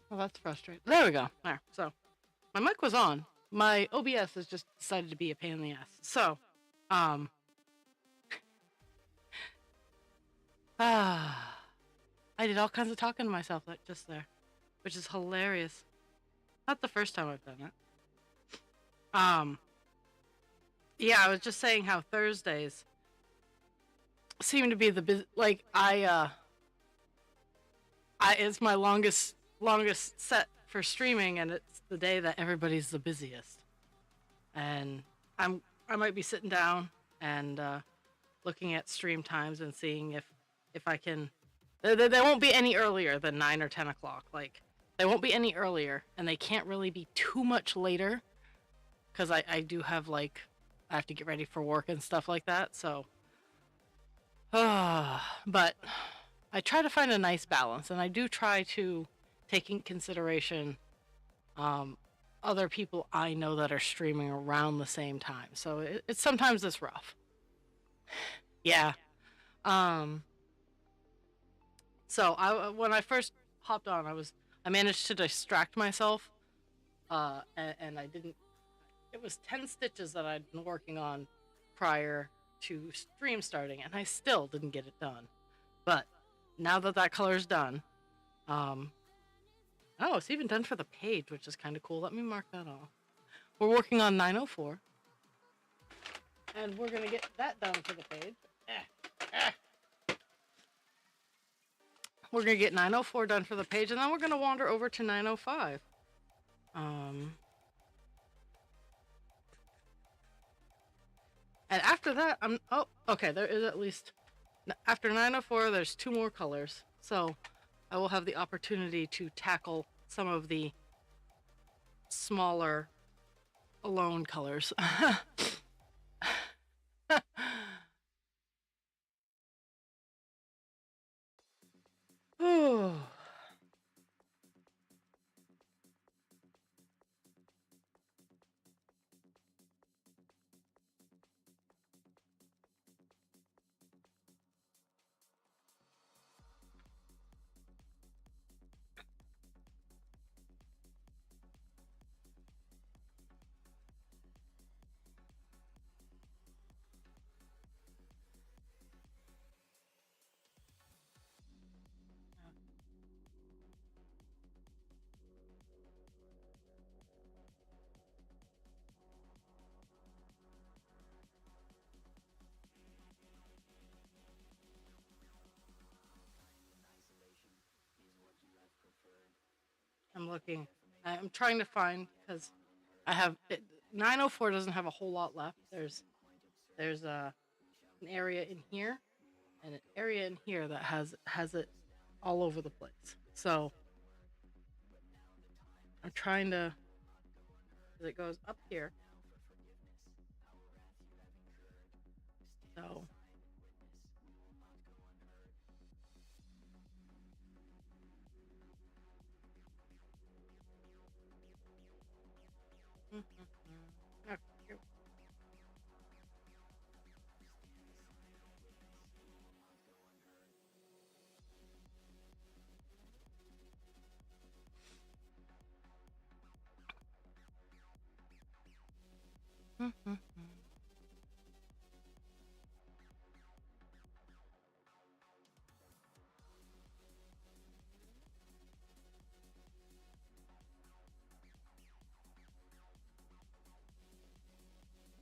Well, that's frustrating. There we go. There. So my mic was on. My OBS has just decided to be a pain in the ass. So, um, ah, I did all kinds of talking to myself like just there, which is hilarious. Not the first time I've done it. Um, yeah, I was just saying how Thursdays seem to be the like I it's my longest set for streaming, and it's the day that everybody's the busiest. And I might be sitting down and looking at stream times and seeing if I can. They won't be any earlier than 9 or 10 o'clock. Like they won't be any earlier, and they can't really be too much later because I do have like I have to get ready for work and stuff like that. So, but I try to find a nice balance, and I do try to take in consideration um, other people I know that are streaming around the same time. So it's sometimes it's rough. Yeah. Um, so when I first hopped on, I managed to distract myself, and I didn't. It was 10 stitches that I'd been working on prior to stream starting, and I still didn't get it done. But now that that color's done, um, oh, it's even done for the page, which is kind of cool. Let me mark that off. We're working on 904, and we're gonna get that done for the page. We're gonna get 904 done for the page, and then we're gonna wander over to 905. And after that, oh, okay. There is at least after 904. There's two more colors, so I will have the opportunity to tackle some of the smaller alone colors. Ooh. I'm looking. I'm trying to find because I have 904 doesn't have a whole lot left. There's an area in here and an area in here that has it all over the place. So I'm trying to. It goes up here. So okay, here.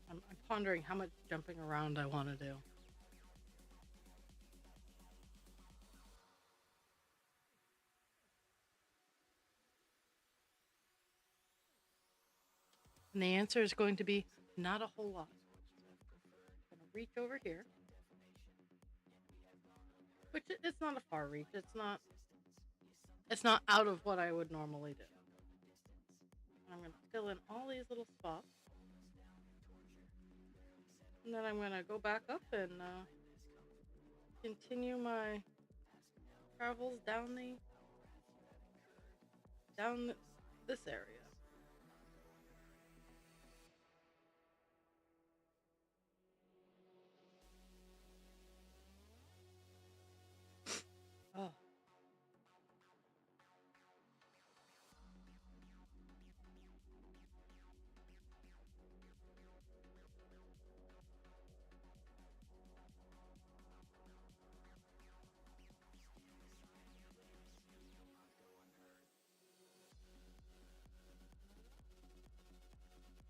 I'm pondering how much jumping around I want to do. And the answer is going to be not a whole lot. I'm gonna reach over here, which it's not a far reach. It's not out of what I would normally do. I'm gonna fill in all these little spots, and then I'm gonna go back up and continue my travels down this area. Oh,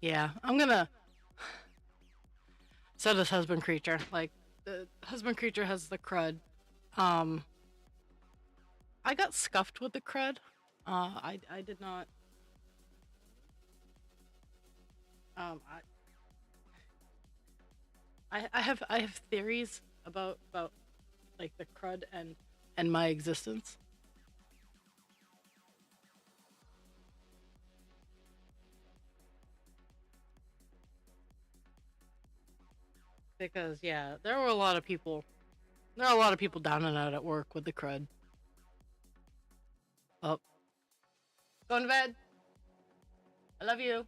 Yeah, I'm gonna. So does husband creature. Like the husband creature has the crud. Um, I got scuffed with the crud. I did not. I I have theories about like the crud and my existence because yeah, there were a lot of people. There are a lot of people down and out at work with the crud. Oh, going to bed. I love you.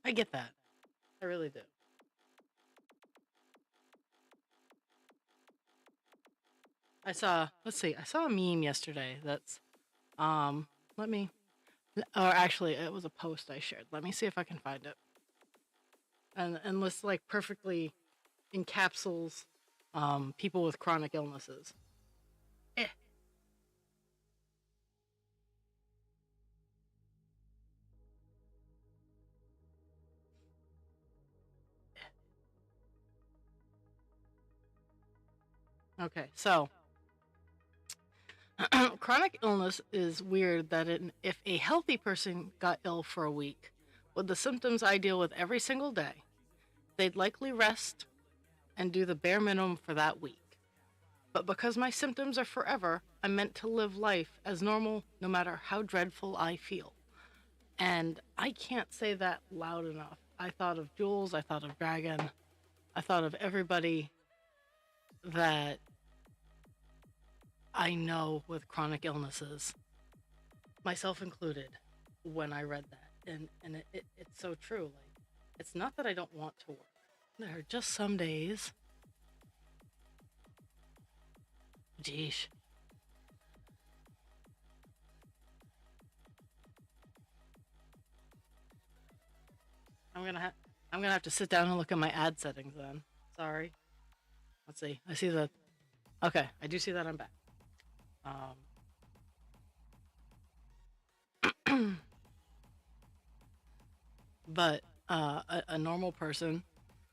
I get that. I really do. I saw. Let's see. I saw a meme yesterday. That's Let me. Or actually, it was a post I shared. Let me see if I can find it. And lists like perfectly encapsulates people with chronic illnesses. Eh. Okay, so chronic illness is weird that if a healthy person got ill for a week with the symptoms I deal with every single day, they'd likely rest and do the bare minimum for that week. But because my symptoms are forever, I'm meant to live life as normal no matter how dreadful I feel. And I can't say that loud enough. I thought of Jules, I thought of Dragon, I thought of everybody that I know with chronic illnesses, myself included, when I read that. And it's so true. Like, it's not that I don't want to work. There are just some days. Geesh. I'm gonna have I'm gonna have to sit down and look at my ad settings then. Sorry. Let's see. I see that. Okay, I do see that I'm back. But a normal person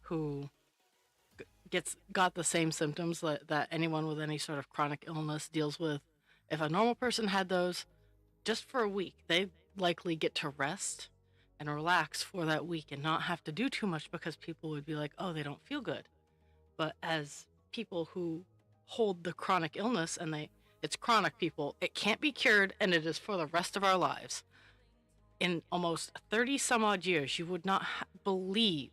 who gets got the same symptoms that anyone with any sort of chronic illness deals with, if a normal person had those just for a week, they likely get to rest and relax for that week and not have to do too much because people would be like, oh, they don't feel good. But as people who hold the chronic illness and it's chronic, people, it can't be cured and it is for the rest of our lives. In almost 30 some odd years, you would not believe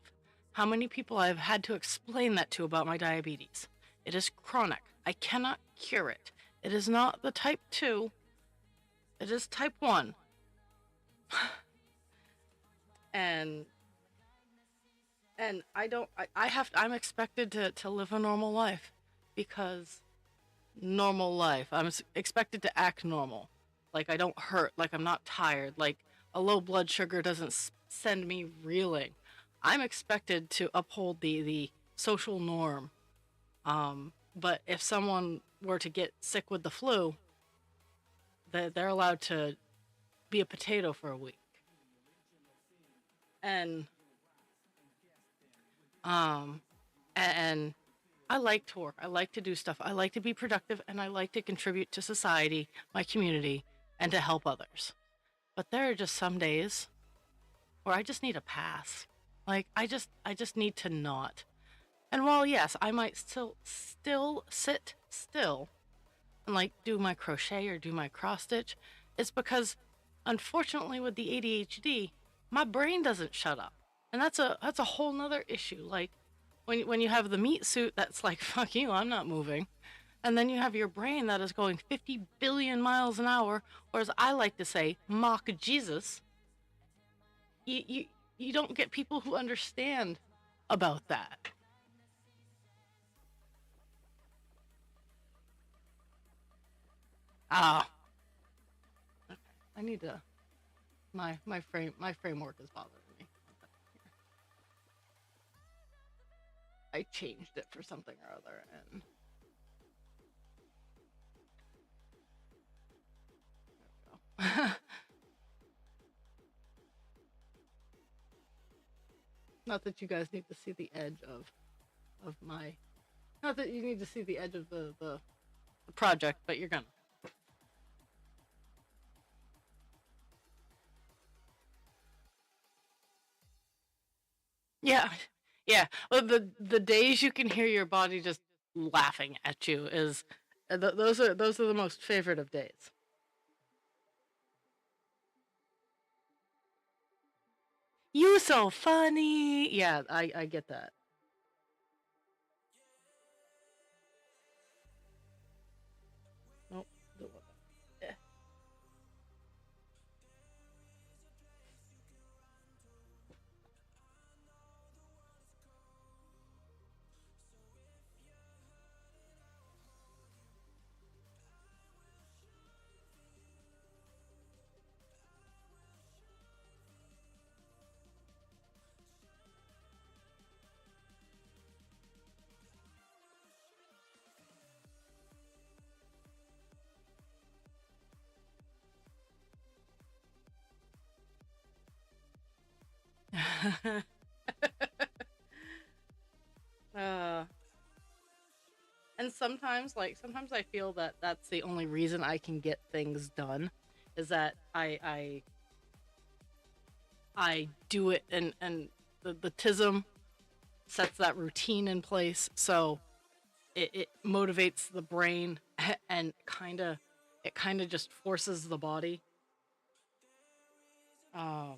how many people I've had to explain that to about my diabetes. It is chronic. I cannot cure it. It is not the type 2, it is type 1. And I don't I have I'm expected to live a normal life because normal life. I'm expected to act normal. Like I don't hurt, like I'm not tired, like a low blood sugar doesn't send me reeling. I'm expected to uphold the social norm. But if someone were to get sick with the flu, they're allowed to be a potato for a week. And um and I like to work. I like to do stuff. I like to be productive and I like to contribute to society, my community, and to help others. But there are just some days where I just need a pass. Like I just need to not. And while yes, I might still sit still and like do my crochet or do my cross stitch, it's because unfortunately with the ADHD, my brain doesn't shut up. And that's a whole nother issue. Like when you have the meat suit that's like fuck you, I'm not moving. And then you have your brain that is going 50 billion miles an hour, or as I like to say, mock Jesus. You don't get people who understand about that. Ah, I need to my framework is bothering me. I changed it for something or other, and there we go. Not that you guys need to see the edge of my. Not that you need to see the edge of the project, but you're gonna. Yeah, yeah. Well, the days you can hear your body just laughing at you is those are the most favorite of days. You so funny. Yeah, I get that. Nope. Yeah. uh, and sometimes, sometimes I feel that that's the only reason I can get things done, is that I do it, and the tism sets that routine in place, so it motivates the brain and kind of just forces the body. Um,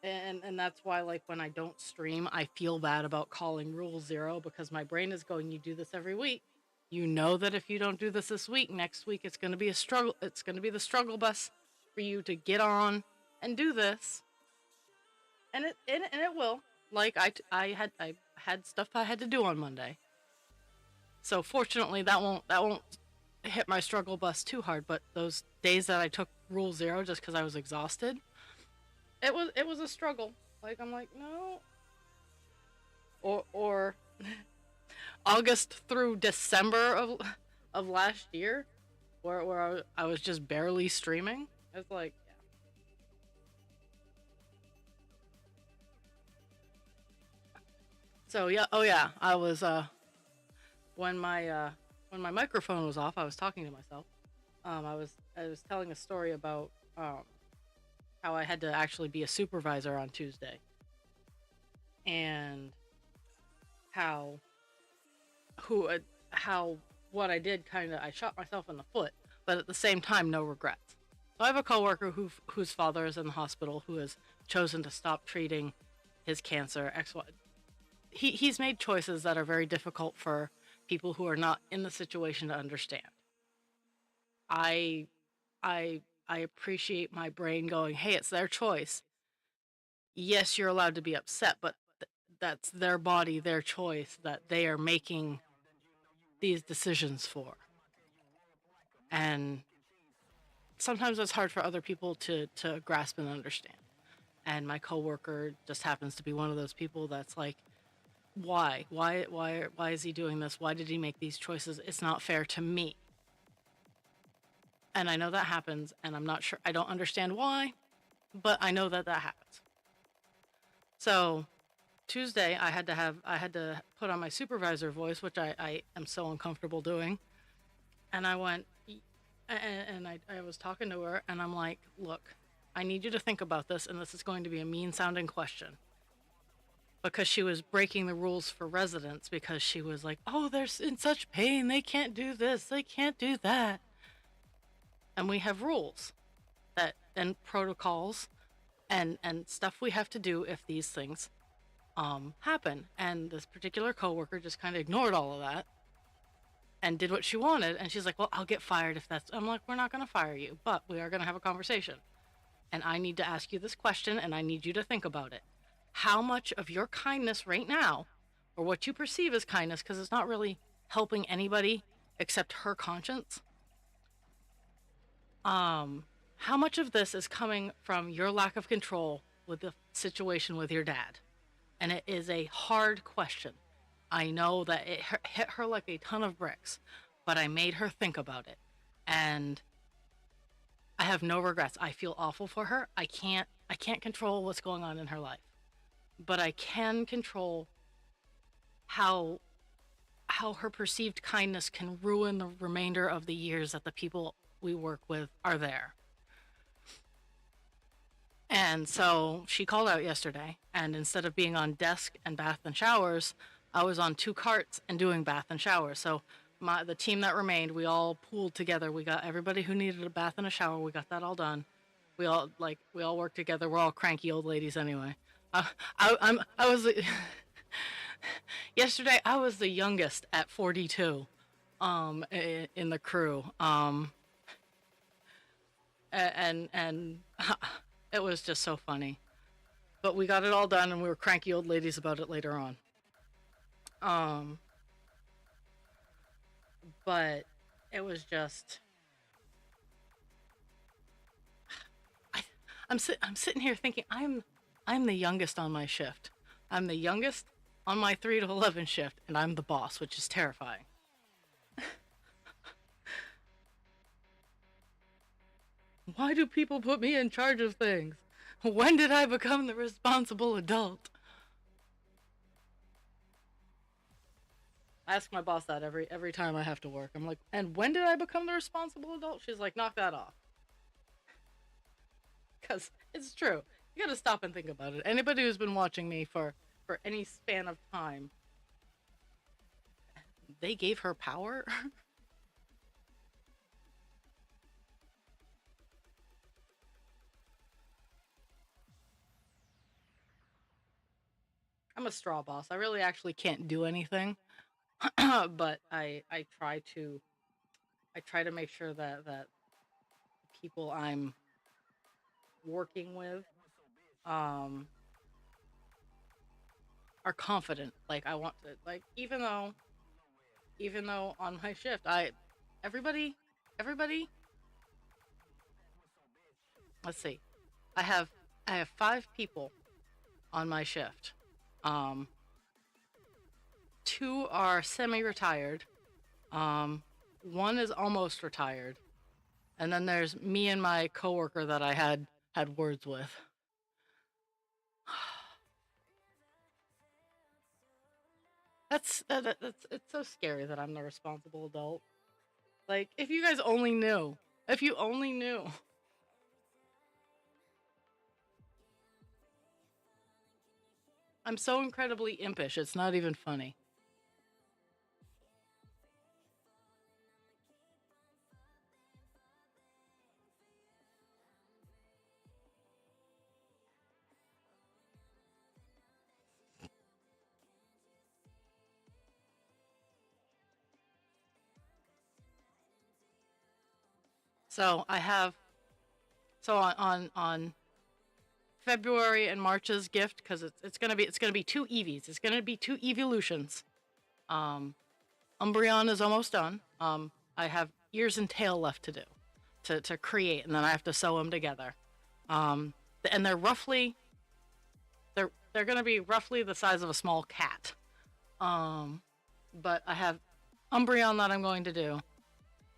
and that's why, like, when I don't stream, I feel bad about calling Rule Zero, because my brain is going, you do this every week. You know that if you don't do this week, next week it's going to be a struggle. It's going to be the struggle bus for you to get on and do this, and it will. Like, I had stuff I had to do on Monday, so fortunately that won't hit my struggle bus too hard. But those days that I took Rule Zero just because I was exhausted, it was a struggle. Like, I'm like, no, or August through December of last year, where I was just barely streaming. It's like, yeah. So yeah, oh yeah, I was when my when my microphone was off, I was talking to myself. I was telling a story about how I had to actually be a supervisor on Tuesday, and how who how what I did, kind of, I shot myself in the foot, but at the same time, no regrets. So I have a coworker whose father is in the hospital, who has chosen to stop treating his cancer. He's made choices that are very difficult for people who are not in the situation to understand. I I appreciate my brain going, "Hey, it's their choice. Yes, you're allowed to be upset, but that's their body, their choice that they are making these decisions for." And sometimes it's hard for other people to grasp and understand. And my coworker just happens to be one of those people that's like, why is he doing this? Why did he make these choices? It's not fair to me. And I know that happens, and I'm not sure, I don't understand why, but I know that that happens. So Tuesday, I had to put on my supervisor voice, which I am so uncomfortable doing. And I went, and I was talking to her, and I'm like, look, I need you to think about this, and this is going to be a mean sounding question. Because she was breaking the rules for residents, because she was like, oh, they're in such pain, they can't do this, they can't do that. And we have rules that and protocols and stuff we have to do if these things happen. And this particular coworker just kind of ignored all of that and did what she wanted. And she's like, well, I'll get fired if that's. I'm like, we're not going to fire you, but we are going to have a conversation. And I need to ask you this question, and I need you to think about it. How much of your kindness right now, or what you perceive as kindness, because it's not really helping anybody except her conscience, Um, how much of this is coming from your lack of control with the situation with your dad? And it is a hard question. I know that it hit her like a ton of bricks, but I made her think about it. And I have no regrets. I feel awful for her. I can't control what's going on in her life, but I can control how how her perceived kindness can ruin the remainder of the years that the people we work with are there. And so she called out yesterday, and instead of being on desk and bath and showers, I was on two carts and doing bath and showers. So the team that remained, we all pooled together. We got everybody who needed a bath and a shower. We got that all done. We all worked together. We're all cranky old ladies anyway. I was yesterday. I was the youngest at 42, in the crew. And it was just so funny. But we got it all done, and we were cranky old ladies about it later on. Um, but it was just I, I'm sitting here thinking I'm the youngest on my shift. I'm the youngest on my 3 to 11 shift, and I'm the boss, which is terrifying. Why do people put me in charge of things? When did I become the responsible adult? I ask my boss that every time I have to work. I'm like, and when did I become the responsible adult? She's like, knock that off. Because it's true. You gotta stop and think about it. Anybody who's been watching me for any span of time, they gave her power. I'm a straw boss. I really actually can't do anything. But I try to make sure that people I'm working with um are confident. Like, I want to, like, even though on my shift, everybody everybody let's see. I have I have 5 people on my shift. Um 2 are semi-retired. One is almost retired. And then there's me and my coworker that I had words with. That's it's so scary that I'm the responsible adult. Like, if you guys only knew. If you only knew. I'm so incredibly impish. It's not even funny. So I have so on February and March's gift, because it's gonna be 2 EVs. It's gonna be 2 evolutions. Um, Umbreon is almost done. I have ears and tail left to do, to create, and then I have to sew them together. Um, and they're gonna be roughly the size of a small cat. Um, but I have Umbreon that I'm going to do,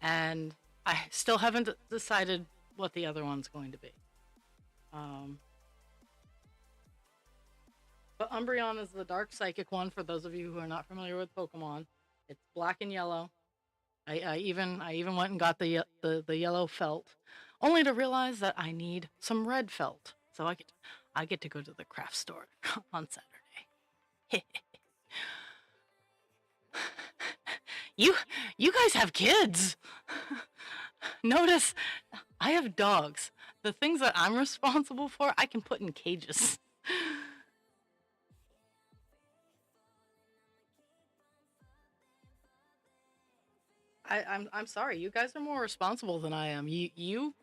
and I still haven't decided what the other one's going to be. Um, but Umbreon is the dark psychic one. For those of you who are not familiar with Pokemon, it's black and yellow. I even went and got the yellow felt, only to realize that I need some red felt. So I get to go to the craft store on Saturday. you you guys have kids. Notice I have dogs. The things that I'm responsible for, I can put in cages. I'm sorry. You guys are more responsible than I am. You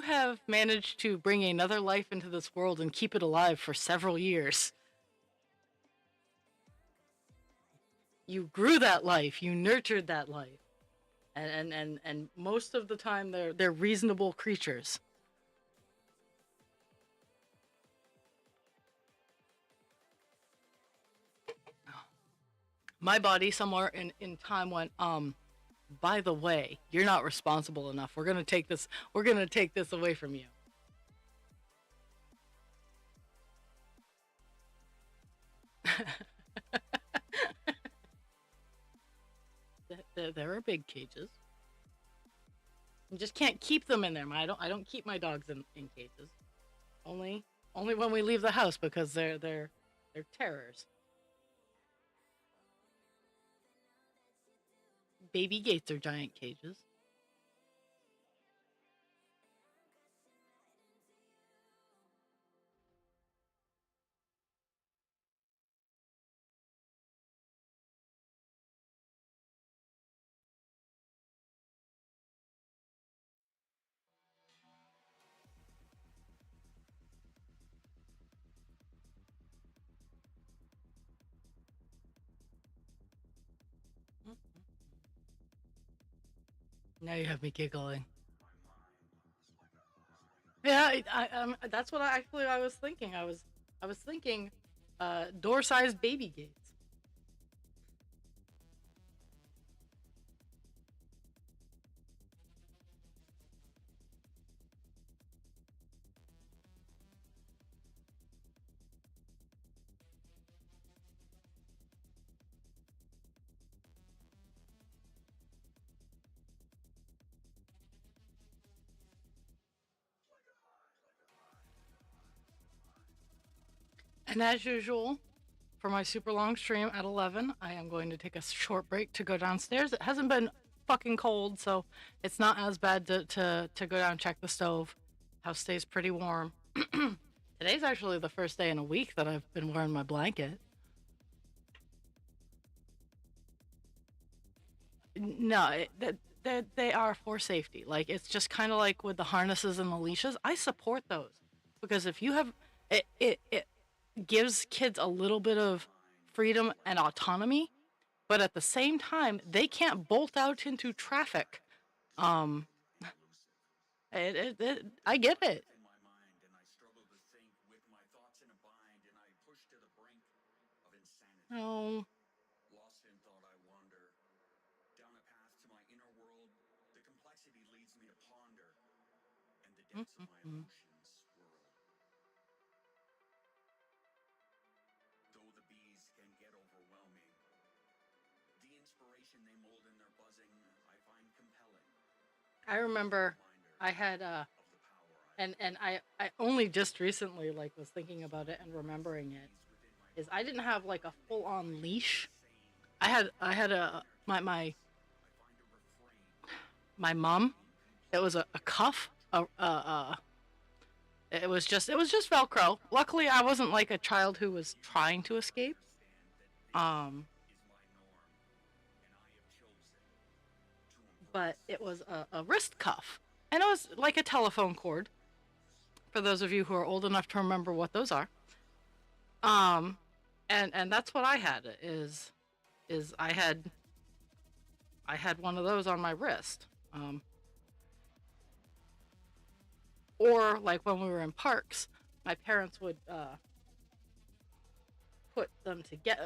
have managed to bring another life into this world and keep it alive for several years. You grew that life. You nurtured that life. And most of the time they're reasonable creatures. My body somewhere in time went, by the way, you're not responsible enough. We're gonna take this away from you. There are big cages. You just can't keep them in there. I don't keep my dogs in cages. Only only when we leave the house because they're terrors. Baby gates are giant cages. Now you have me giggling. Yeah, that's what I was thinking. I was thinking, door-sized baby gates. And as usual, for my super long stream at 11, I am going to take a short break to go downstairs. It hasn't been fucking cold, so it's not as bad to go down and check the stove. House stays pretty warm. Today's actually the first day in a week that I've been wearing my blanket. No, they are for safety. Like it's just kind of like with the harnesses and the leashes. I support those because if you have it gives kids a little bit of freedom and autonomy, but at the same time they can't bolt out into traffic. Um, I get it. Oh, mm-mm-mm. I remember I had and I only just recently like was thinking about it and remembering it is I didn't have like a full on leash. I had a my mom. It was a cuff. It was just Velcro. Luckily, I wasn't like a child who was trying to escape. Um, but it was a wrist cuff, and it was like a telephone cord. For those of you who are old enough to remember what those are, um, and that's what I had is I had one of those on my wrist. Or like when we were in parks, my parents would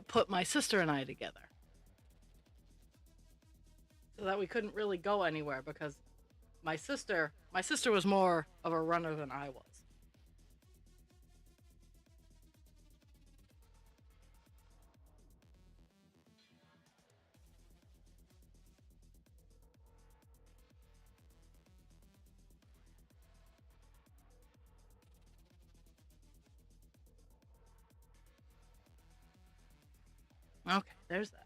put my sister and I together so that we couldn't really go anywhere because my sister was more of a runner than I was. Okay, there's that.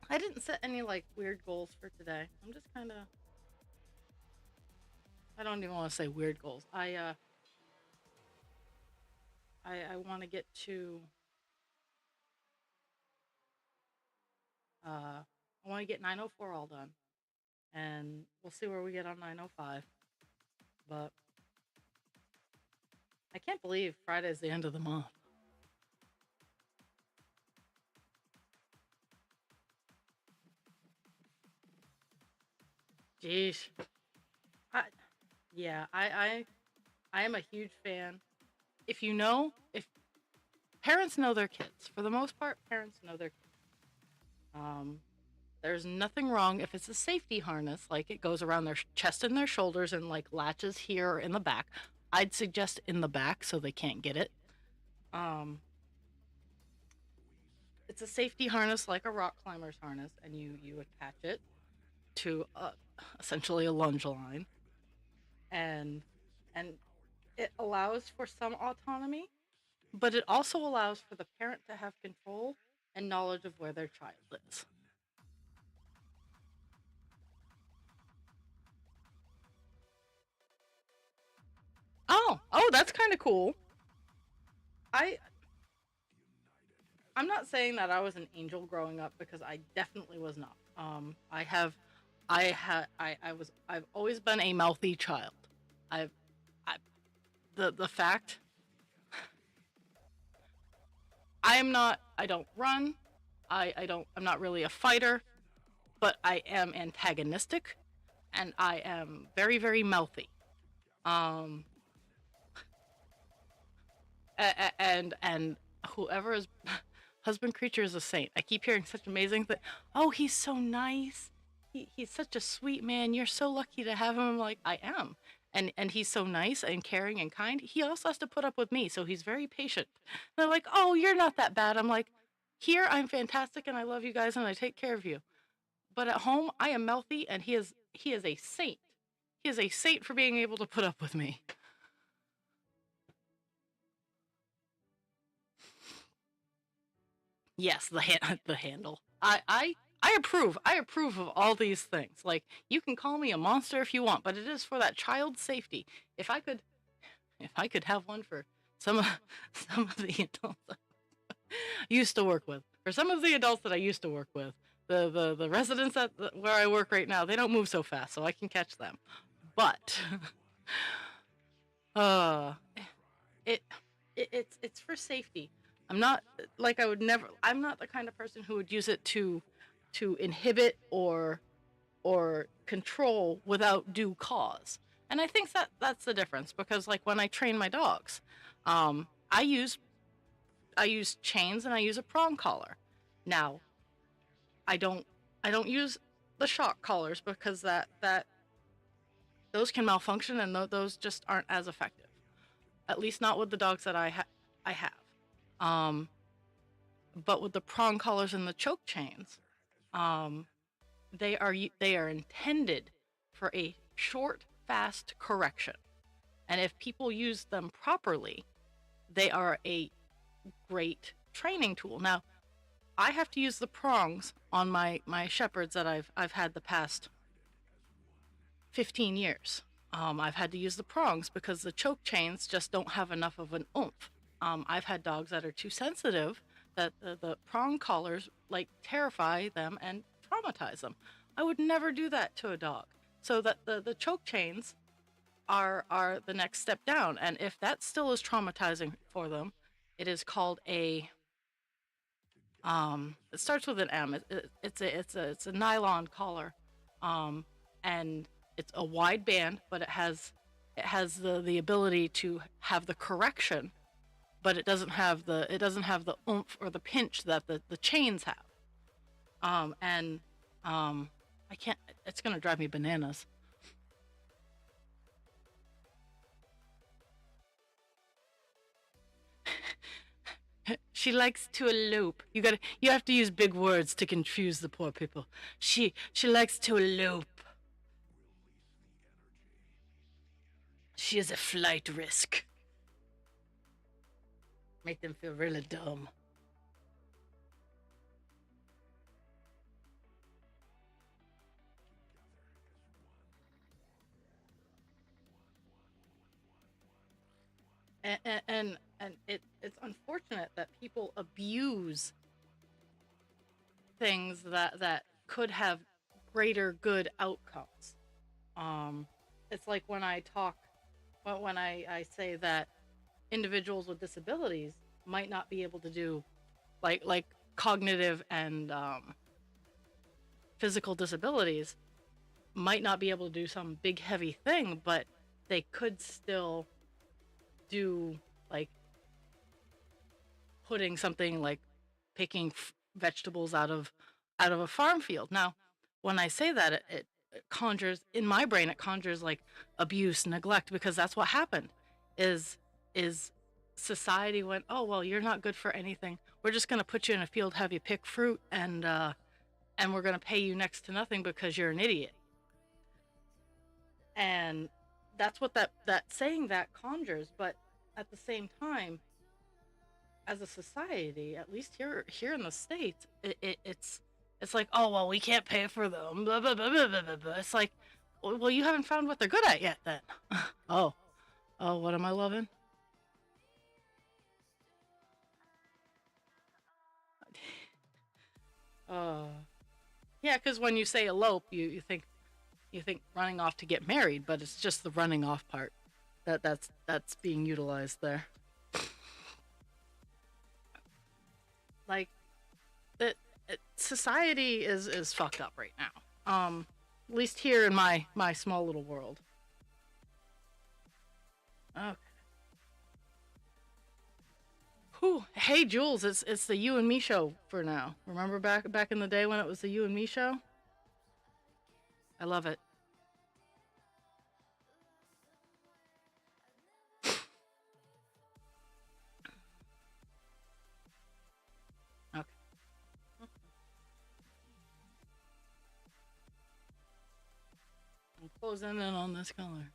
I didn't set any like weird goals for today. I'm just kind of I don't even want to say weird goals. I want to get to I want to get 904 all done, and we'll see where we get on 905. But I can't believe Friday's the end of the month. Jeez. I, yeah, I am a huge fan. If parents know their kids, for the most part, parents know their kids. Um, there's nothing wrong if it's a safety harness, like it goes around their chest and their shoulders and like latches here or in the back. I'd suggest in the back so they can't get it. Um, it's a safety harness like a rock climber's harness, and you attach it to essentially a lunge line, and and it allows for some autonomy, but it also allows for the parent to have control and knowledge of where their child is. Oh, that's kind of cool. I I'm not saying that I was an angel growing up because I definitely was not. I've always been a mouthy child. I've, I, the fact I am not. I don't run. I'm not really a fighter, but I am antagonistic, and I am very, very mouthy. Um, and whoever is husband creature is a saint. I keep hearing such amazing things. Oh, he's so nice. He's such a sweet man. You're so lucky to have him. I'm like, I am. And he's so nice and caring and kind. He also has to put up with me, so he's very patient. And they're like, oh, you're not that bad. I'm like, here I'm fantastic and I love you guys and I take care of you. But at home, I am mouthy and he is a saint. He is a saint for being able to put up with me. Yes, the handle. I approve. I approve of all these things. Like you can call me a monster if you want, but it is for that child's safety. If I could, if I could have one for some of some of the adults I used to work with, for some of the adults that I used to work with, the residents where I work right now, they don't move so fast, so I can catch them. But uh, it, it's for safety. I'm not like I would never. I'm not the kind of person who would use it to inhibit or control without due cause. And I think that that's the difference because like when I train my dogs, I use chains and I use a prong collar. Now I don't use the shock collars because that those can malfunction and those just aren't as effective. At least not with the dogs that I have. Um, but with the prong collars and the choke chains, um, they are intended for a short, fast correction. And if people use them properly, they are a great training tool. Now, I have to use the prongs on my shepherds that I've had the past 15 years. I've had to use the prongs because the choke chains just don't have enough of an oomph. I've had dogs that are too sensitive that the prong collars like terrify them and traumatize them. I would never do that to a dog. So that the choke chains are the next step down. And if that still is traumatizing for them, it is called a it starts with an M. It's a nylon collar, um, and it's a wide band, but it has the ability to have the correction, but it doesn't have the oomph or the pinch that the chains have. And I can't. It's gonna drive me bananas. She likes to elope. You have to use big words to confuse the poor people. She likes to elope. She is a flight risk. Make them feel really dumb. And it's unfortunate that people abuse things that could have greater good outcomes. Um, it's like when I talk, when I say that individuals with disabilities might not be able to do like cognitive and physical disabilities. might not be able to do some big heavy thing, but they could still do like putting something like picking vegetables out of a farm field. Now, when I say that, it conjures in my brain. It conjures like abuse, neglect, because that's what happened. Is is society went, oh well, you're not good for anything. We're just gonna put you in a field, have you pick fruit, and we're gonna pay you next to nothing because you're an idiot. And that's what that saying that conjures. But at the same time, as a society, at least here in the states, it's like, oh well, we can't pay for them. Blah, blah, blah, blah, blah, blah. It's like, well, you haven't found what they're good at yet, then. Oh, oh, what am I loving? Uh, yeah, because when you say elope, you think running off to get married, but it's just the running off part that's being utilized there. Like that, society is fucked up right now. At least here in my small little world. Okay. Whew. Hey Jules, it's the you and me show for now. Remember back in the day when it was the you and me show? I love it. Okay. I'm closing in on this color.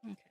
Okay.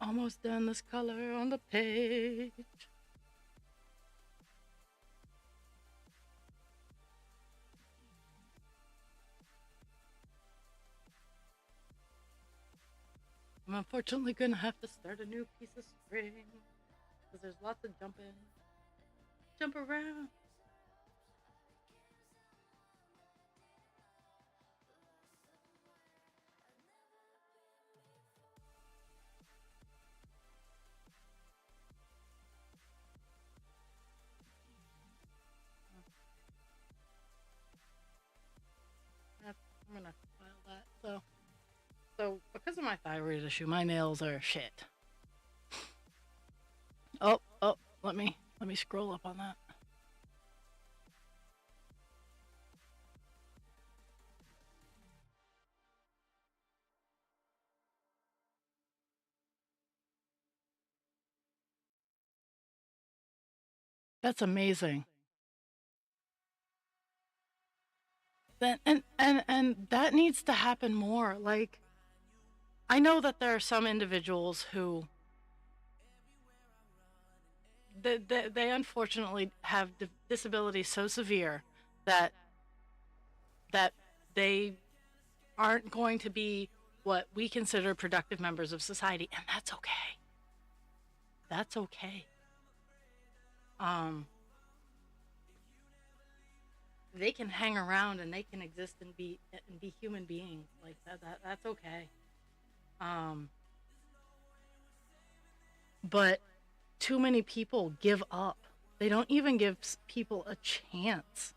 I'm almost done this color on the page. I'm unfortunately gonna have to start a new piece of string because there's lots of jumping, jump around. I'm gonna file that. So because of my thyroid issue, my nails are shit. Oh, let me scroll up on that. That's amazing. Then and that needs to happen more. Like I know that there are some individuals who they unfortunately have disabilities so severe that that they aren't going to be what we consider productive members of society, and that's okay. That's okay. Um, they can hang around and they can exist and be human beings like that. That's okay. Um, but too many people give up. They don't even give people a chance,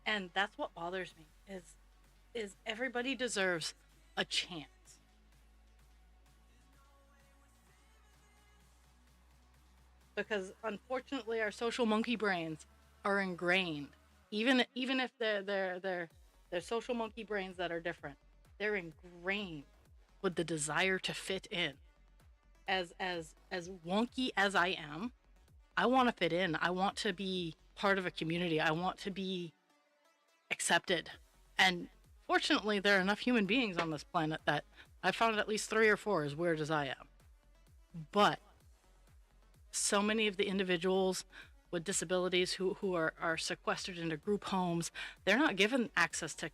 and that's what bothers me. Is everybody deserves a chance, because unfortunately our social monkey brains are ingrained. Even if they're social monkey brains that are different, they're ingrained with the desire to fit in. As wonky as I am, I want to fit in. I want to be part of a community. I want to be accepted. And fortunately, there are enough human beings on this planet that I found at least three or four as weird as I am. But so many of the individuals with disabilities who are sequestered into group homes, they're not given access to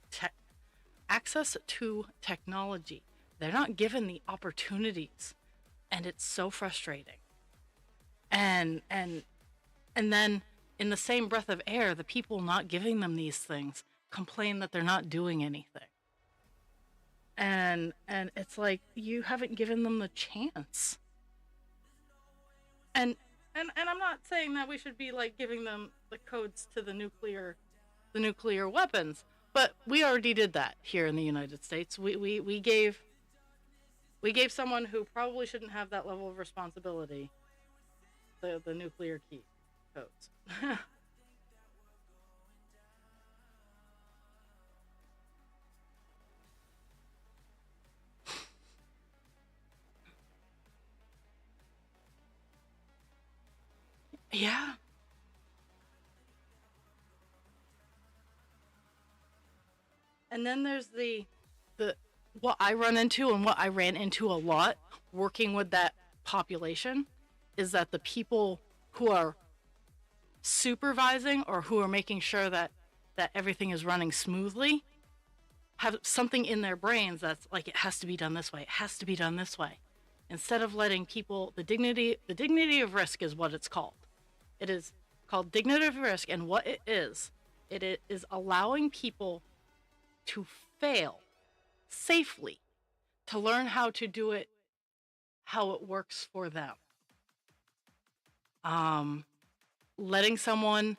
technology. They're not given the opportunities, and it's so frustrating. And then in the same breath of air, the people not giving them these things complain that they're not doing anything. And it's like, you haven't given them the chance. And I'm not saying that we should be like giving them the codes to the nuclear weapons, but we already did that here in the United States. We gave someone who probably shouldn't have that level of responsibility the nuclear key codes. Yeah. And then there's the what I run into and what I ran into a lot working with that population is that the people who are supervising or who are making sure that everything is running smoothly have something in their brains that's like, it has to be done this way. It has to be done this way. Instead of letting people, the dignity of risk is what it's called. It is called dignity of risk, and what it is allowing people to fail safely, to learn how to do it how it works for them. Um, Letting someone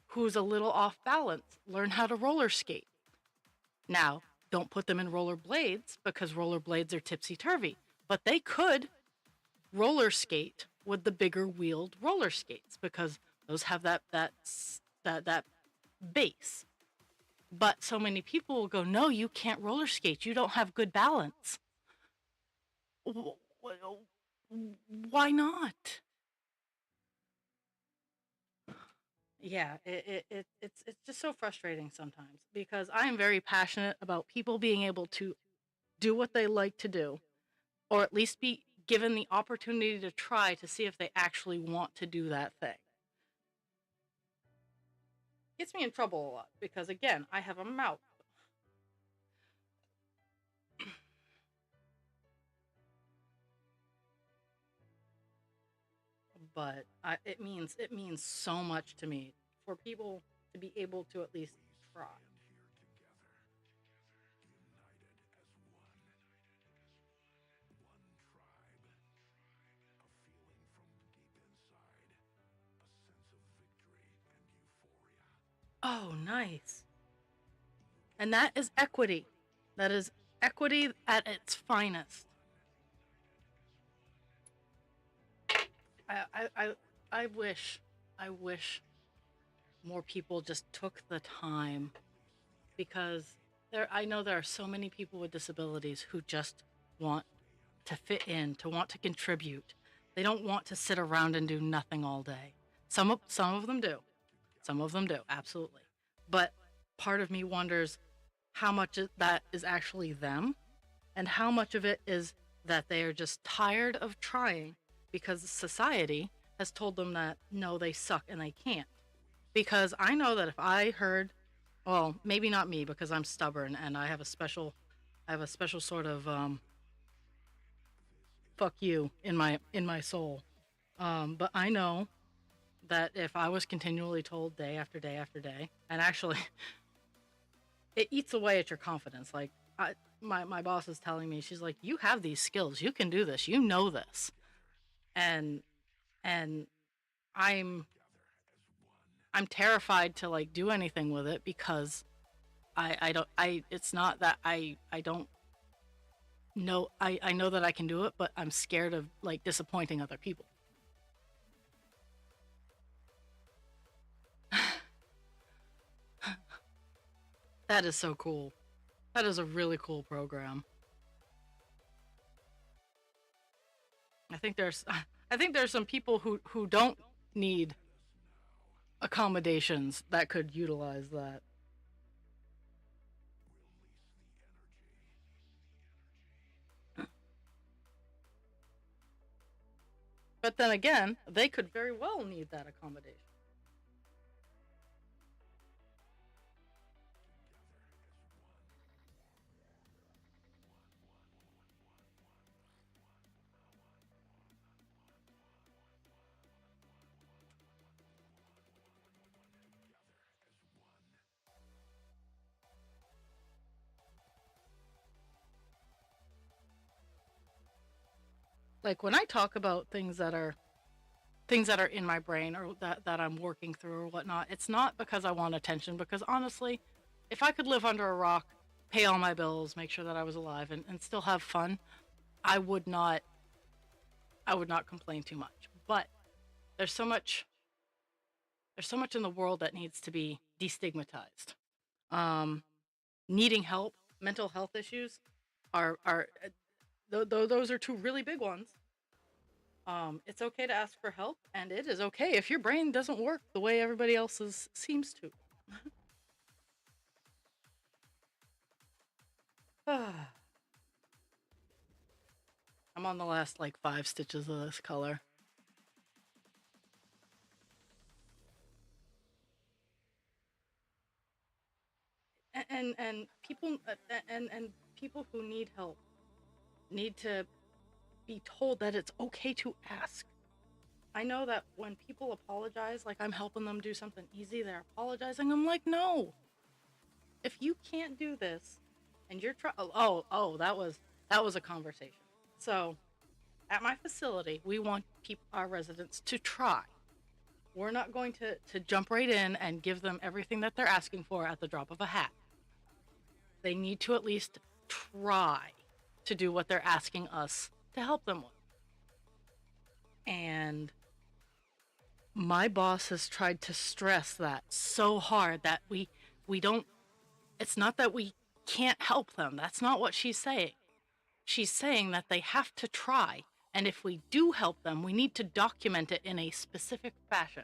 who's a little off balance learn how to roller skate. Now, don't put them in roller blades because roller blades are tipsy turvy, but they could roller skate with the bigger wheeled roller skates because those have that base. But so many people will go, no, you can't roller skate. You don't have good balance. Why not? Yeah, it's just so frustrating sometimes because I am very passionate about people being able to do what they like to do, or at least be given the opportunity to try to see if they actually want to do that thing. Gets me in trouble a lot because, again, I have a mouth. But it means so much to me for people to be able to at least try. Oh, nice. And that is equity. That is equity at its finest. I wish more people just took the time, because I know there are so many people with disabilities who just want to fit in, to want to contribute. They don't want to sit around and do nothing all day. Some of them do. Some of them do, absolutely. But part of me wonders how much that is actually them, and how much of it is that they are just tired of trying because society has told them that no, they suck and they can't. Because I know that if I heard Well, maybe not me because I'm stubborn and I have a special sort of fuck you in my soul. But I know that if I was continually told day after day after day, and actually it eats away at your confidence. Like my boss is telling me, she's like, "You have these skills. You can do this. You know this." And and I'm I'm terrified to like do anything with it because I don't I it's not that I don't know I know that I can do it, but I'm scared of like disappointing other people. That is so cool. That is a really cool program. I think there's I think there's some people who don't need accommodations that could utilize that. But then again, they could very well need that accommodation. Like when I talk about things that are in my brain or that I'm working through or whatnot, it's not because I want attention, because honestly, if I could live under a rock, pay all my bills, make sure that I was alive and still have fun, I would not I would not complain too much. But there's so much there's so much in the world that needs to be destigmatized. Um Needing help, mental health issues are those are two really big ones. It's okay to ask for help, and it is okay if your brain doesn't work the way everybody else's seems to. I'm on the last like 5 stitches of this color, and people and people who need help need to be told that it's okay to ask. I know that when people apologize, like I'm helping them do something easy, they're apologizing. I'm like, no, if you can't do this, and you're trying, that was a conversation. So at my facility, we want our residents to try. We're not going to jump right in and give them everything that they're asking for at the drop of a hat. They need to at least try to do what they're asking us to help them with. And my boss has tried to stress that so hard that we don't it's not that we can't help them. That's not what she's saying. She's saying that they have to try, and if we do help them, we need to document it in a specific fashion.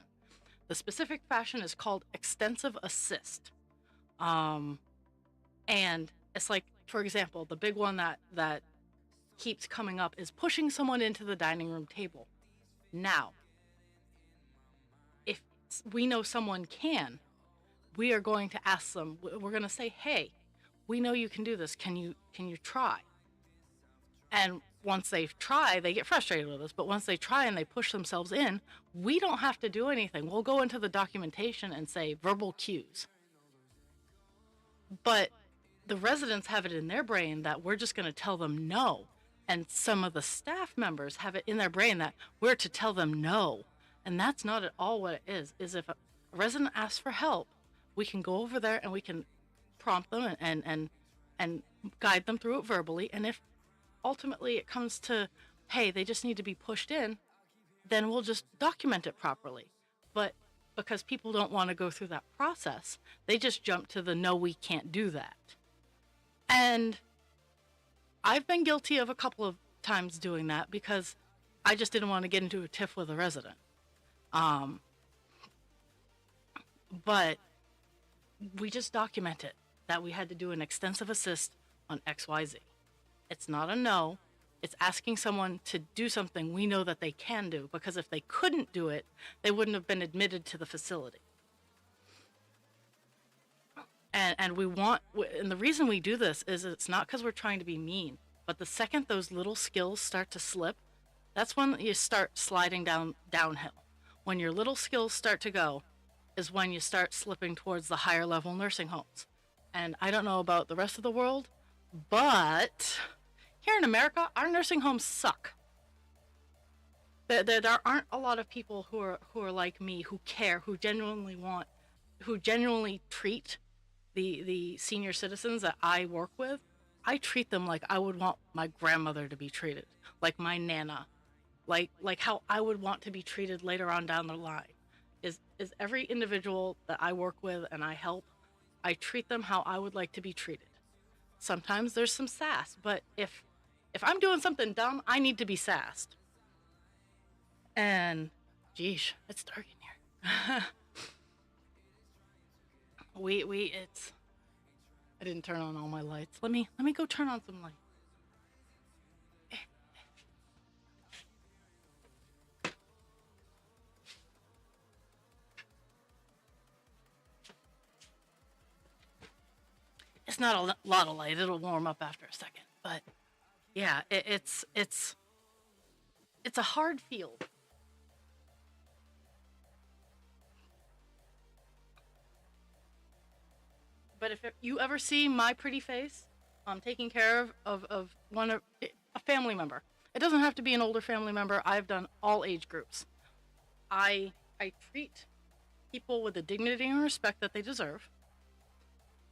The specific fashion is called extensive assist. Um, and it's like, for example, the big one that keeps coming up is pushing someone into the dining room table. Now, if we know someone can, we are going to ask them. We're going to say, "Hey, we know you can do this. Can you try?" And once they try, they get frustrated with us. But once they try and they push themselves in, we don't have to do anything. We'll go into the documentation and say verbal cues. But the residents have it in their brain that we're just going to tell them no. And some of the staff members have it in their brain that we're to tell them no. And that's not at all what it is if a resident asks for help, we can go over there and we can prompt them and guide them through it verbally. And if ultimately it comes to, hey, they just need to be pushed in, then we'll just document it properly. But because people don't want to go through that process, they just jump to the no, we can't do that. And I've been guilty of a couple of times doing that because I just didn't want to get into a tiff with a resident. Um, but we just document it that we had to do an extensive assist on XYZ. It's not a no. It's asking someone to do something we know that they can do, because if they couldn't do it, they wouldn't have been admitted to the facility. And we want, and the reason we do this is it's not because we're trying to be mean, but the second those little skills start to slip, that's when you start sliding downhill. When your little skills start to go, is when you start slipping towards the higher level nursing homes. And I don't know about the rest of the world, but here in America, our nursing homes suck. There aren't a lot of people who are like me, who care, who genuinely want, who genuinely treat the senior citizens that I work with. I treat them like I would want my grandmother to be treated, like my nana, like how I would want to be treated later on down the line. Is every individual that I work with and I help, I treat them how I would like to be treated. Sometimes there's some sass, but if I'm doing something dumb, I need to be sassed. And geesh, it's dark in here. It's. I didn't turn on all my lights. Let me go turn on some lights. It's not a lot of light. It'll warm up after a second, but yeah, it's a hard field. But if you ever see my pretty face, taking care of one of a family member, it doesn't have to be an older family member. I've done all age groups. I treat people with the dignity and respect that they deserve.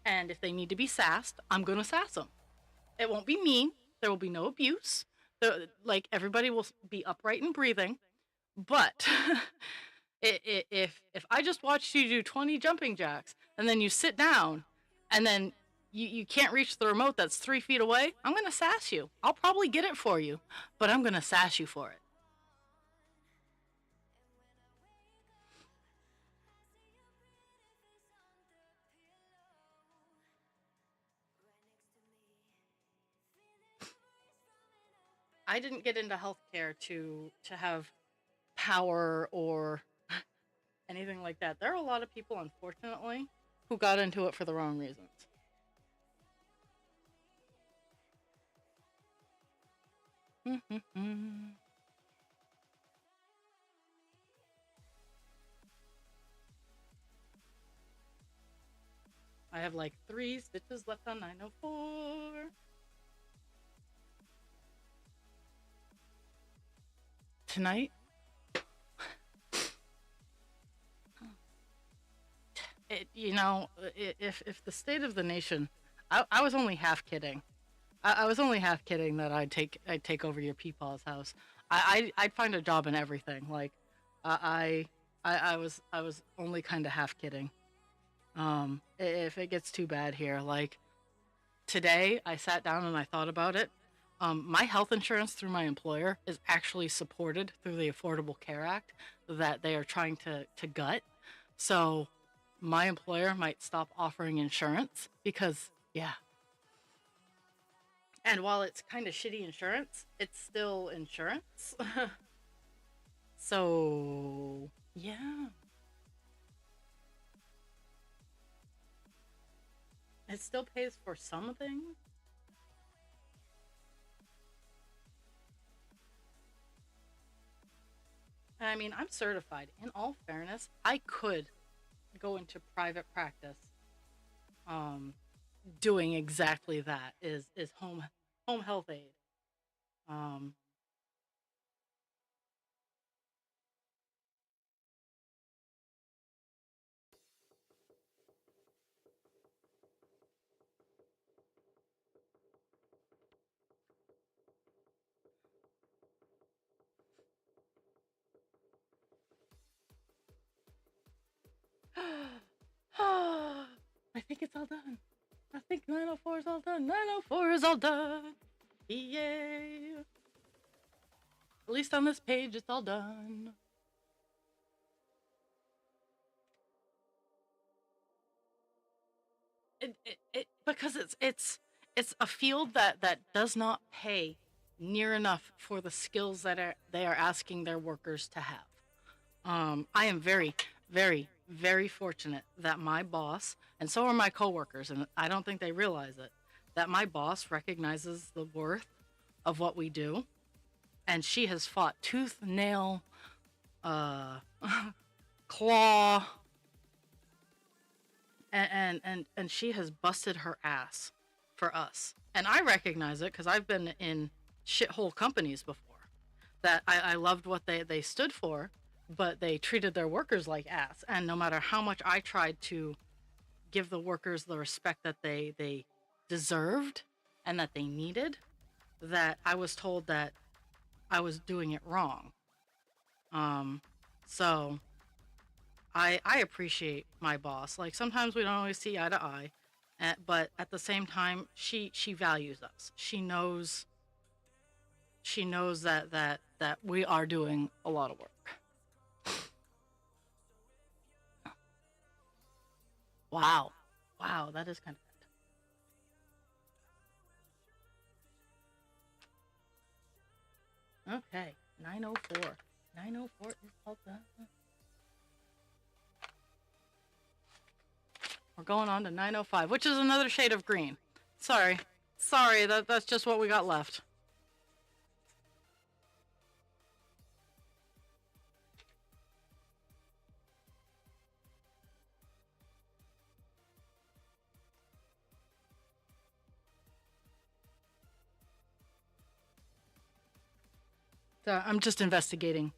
And if they need to be sassed, I'm gonna sass them. It won't be mean. There will be no abuse. Like everybody will be upright and breathing. But if I just watched you do 20 jumping jacks and then you sit down and then you can't reach the remote that's 3 feet away, I'm gonna sass you. I'll probably get it for you, but I'm gonna sass you for it. I didn't get into healthcare to have power or anything like that. There are a lot of people, unfortunately, who got into it for the wrong reasons. I have like 3 stitches left on 904. Tonight, if the state of the nation, I was only half kidding. I was only half kidding that I'd take over your peepaw's house. I'd find a job in everything. Like, I was only kind of half kidding. If it gets too bad here, like today, I sat down and I thought about it. My health insurance through my employer is actually supported through the Affordable Care Act that they are trying to gut. So my employer might stop offering insurance because, yeah. And while it's kind of shitty insurance, it's still insurance. So, yeah. It still pays for some things. I mean, I'm certified. In all fairness, I could go into private practice, um, doing exactly that. Is home health aid. Um, I think it's all done. I think 904 is all done. 904 is all done. Yay! At least on this page, it's all done. Because it's a field that does not pay near enough for the skills that they are asking their workers to have. I am very, very very fortunate that my boss, and so are my coworkers, and I don't think they realize it, that my boss recognizes the worth of what we do. And she has fought tooth, nail, uh, claw, and she has busted her ass for us. And I recognize it because I've been in shithole companies before. That I loved what they stood for, but they treated their workers like ass. And no matter how much I tried to give the workers the respect that they deserved and that they needed, that I was told that I was doing it wrong. Um, so I appreciate my boss. Like sometimes we don't always see eye to eye, but at the same time, she values us. She knows that we are doing a lot of work. Wow, wow, that is kind of okay. 904. 904 is all done. We're going on to 905, which is another shade of green. Sorry. Sorry, that's just what we got left. So I'm just investigating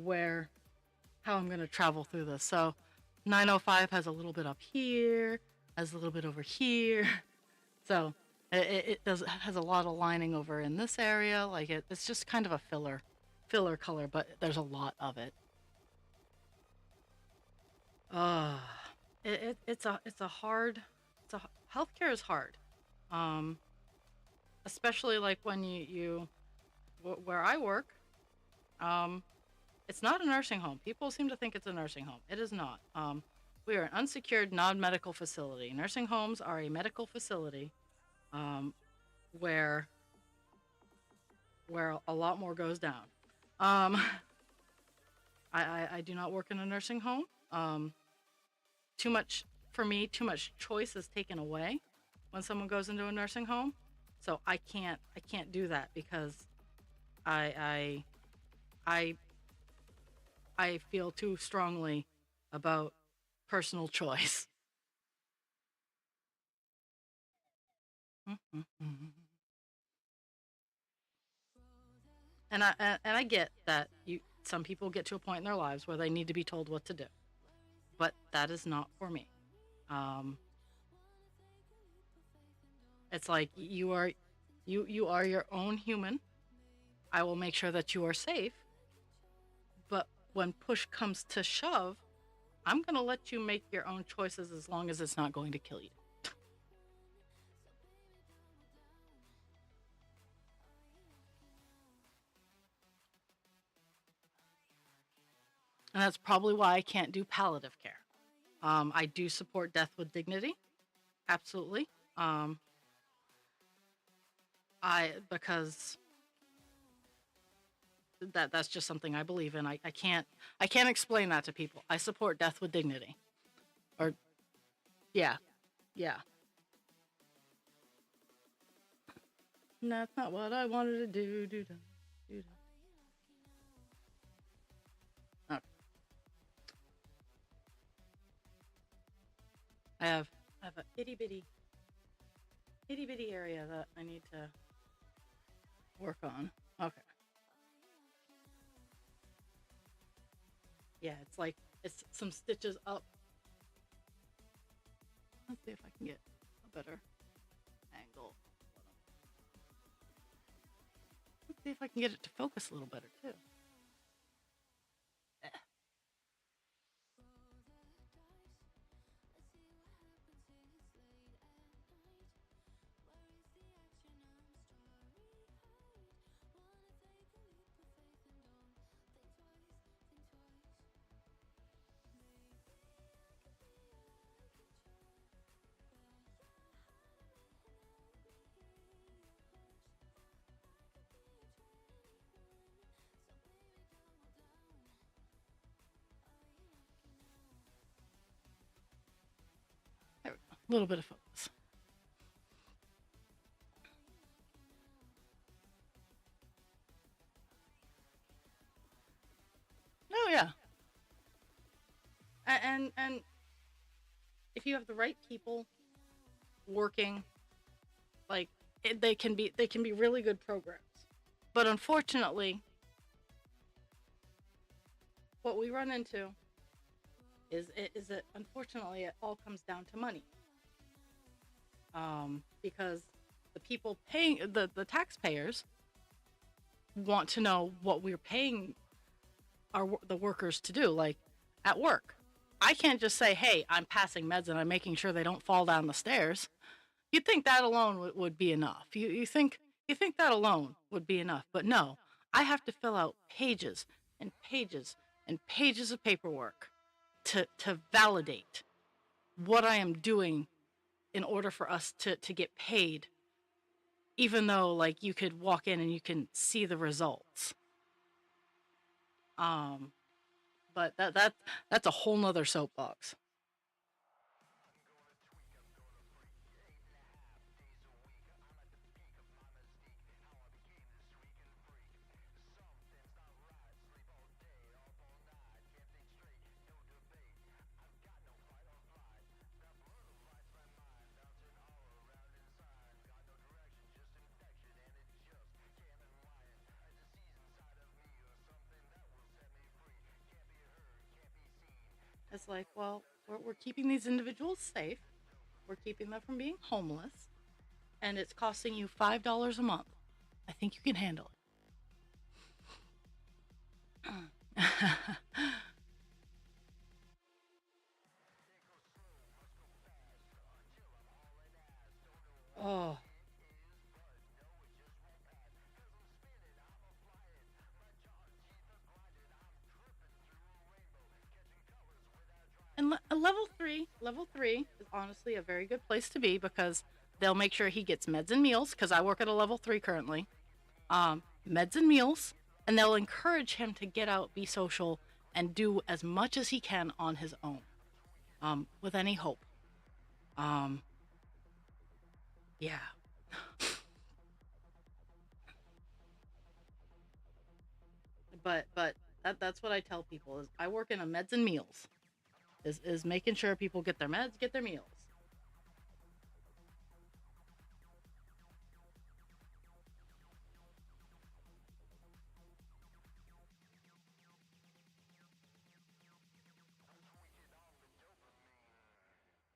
how I'm going to travel through this. So 905 has a little bit up here, has a little bit over here. So it has a lot of lining over in this area. Like it's just kind of a filler color, but there's a lot of it. Uh, it's a hard, healthcare is hard. Um, Especially like when where I work, um, it's not a nursing home. People seem to think it's a nursing home. It is not. We are an unsecured non-medical facility. Nursing homes are a medical facility, um, where a lot more goes down. Um, I do not work in a nursing home. Too much for me. Too much choice is taken away when someone goes into a nursing home. So I can't do that because I I I feel too strongly about personal choice. And I get that some people get to a point in their lives where they need to be told what to do, but that is not for me. Um, it's like you are your own human. I will make sure that you are safe, but when push comes to shove, I'm gonna let you make your own choices as long as it's not going to kill you. And that's probably why I can't do palliative care. I do support death with dignity, absolutely. Um, I because that's just something I believe in. I can't explain that to people. I support death with dignity. Or yeah, yeah. And that's not what I wanted to do. Do. Okay. I have a itty bitty area that I need to work on. Okay. Yeah, it's some stitches up. Let's see if I can get a better angle. Let's see if I can get it to focus a little better too. Eh. A little bit of focus. Oh yeah, and if you have the right people working, like they can be really good programs. But unfortunately, what we run into is that unfortunately it all comes down to money. Because the people paying the taxpayers want to know what we're paying the workers to do, like at work. I can't just say, "Hey, I'm passing meds and I'm making sure they don't fall down the stairs." You'd think that alone would be enough. You think that alone would be enough, but no. I have to fill out pages and pages and pages of paperwork to validate what I am doing in order for us to get paid, even though like you could walk in and you can see the results. Um, but that's a whole nother soapbox. It's like, well, we're keeping these individuals safe. We're keeping them from being homeless, and it's costing you $5 a month. I think you can handle it. Oh, and level three is honestly a very good place to be because they'll make sure he gets meds and meals. Because I work at a level 3 currently. Meds and meals, and they'll encourage him to get out, be social, and do as much as he can on his own, with any hope. Um, yeah, but that's what I tell people is I work in a meds and meals. Is making sure people get their meds, get their meals.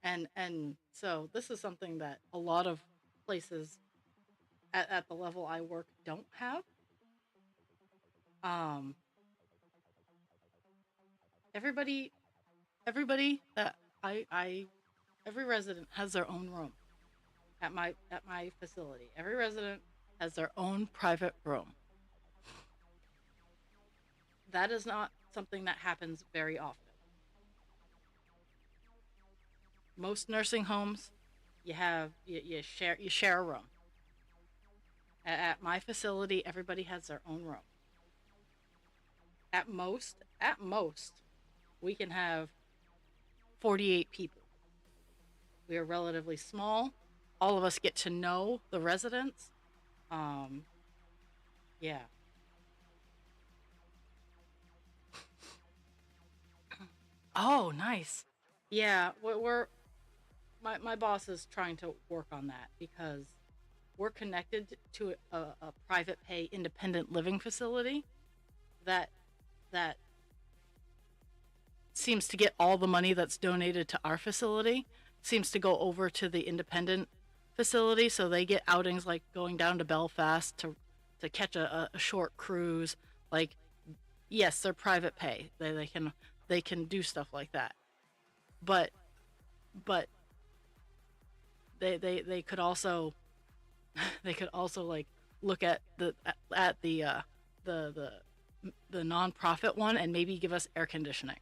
And so this is something that a lot of places at the level I work don't have. Um, everybody everybody that I every resident has their own room at my facility. Every resident has their own private room. That is not something that happens very often. Most nursing homes, you share a room. At my facility, everybody has their own room. At most, we can have 48 people. We are relatively small. All of us get to know the residents. Um, yeah. Oh, nice. Yeah, we're my boss is trying to work on that because we're connected to a private pay independent living facility that that seems to get all the money that's donated to our facility seems to go over to the independent facility, so they get outings like going down to Belfast to catch a short cruise. Like, yes, they're private pay. They can do stuff like that. But but they could also they could also like look at the the nonprofit one and maybe give us air conditioning.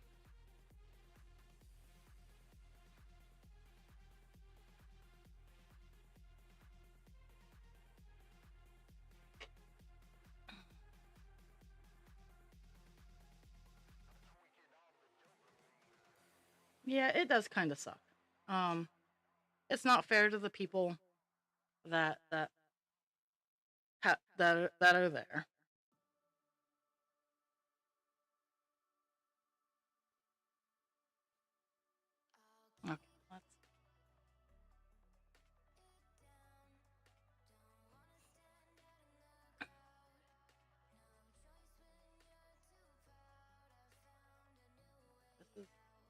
Yeah, it does kind of suck. Um, It's not fair to the people that are there. Okay, let's.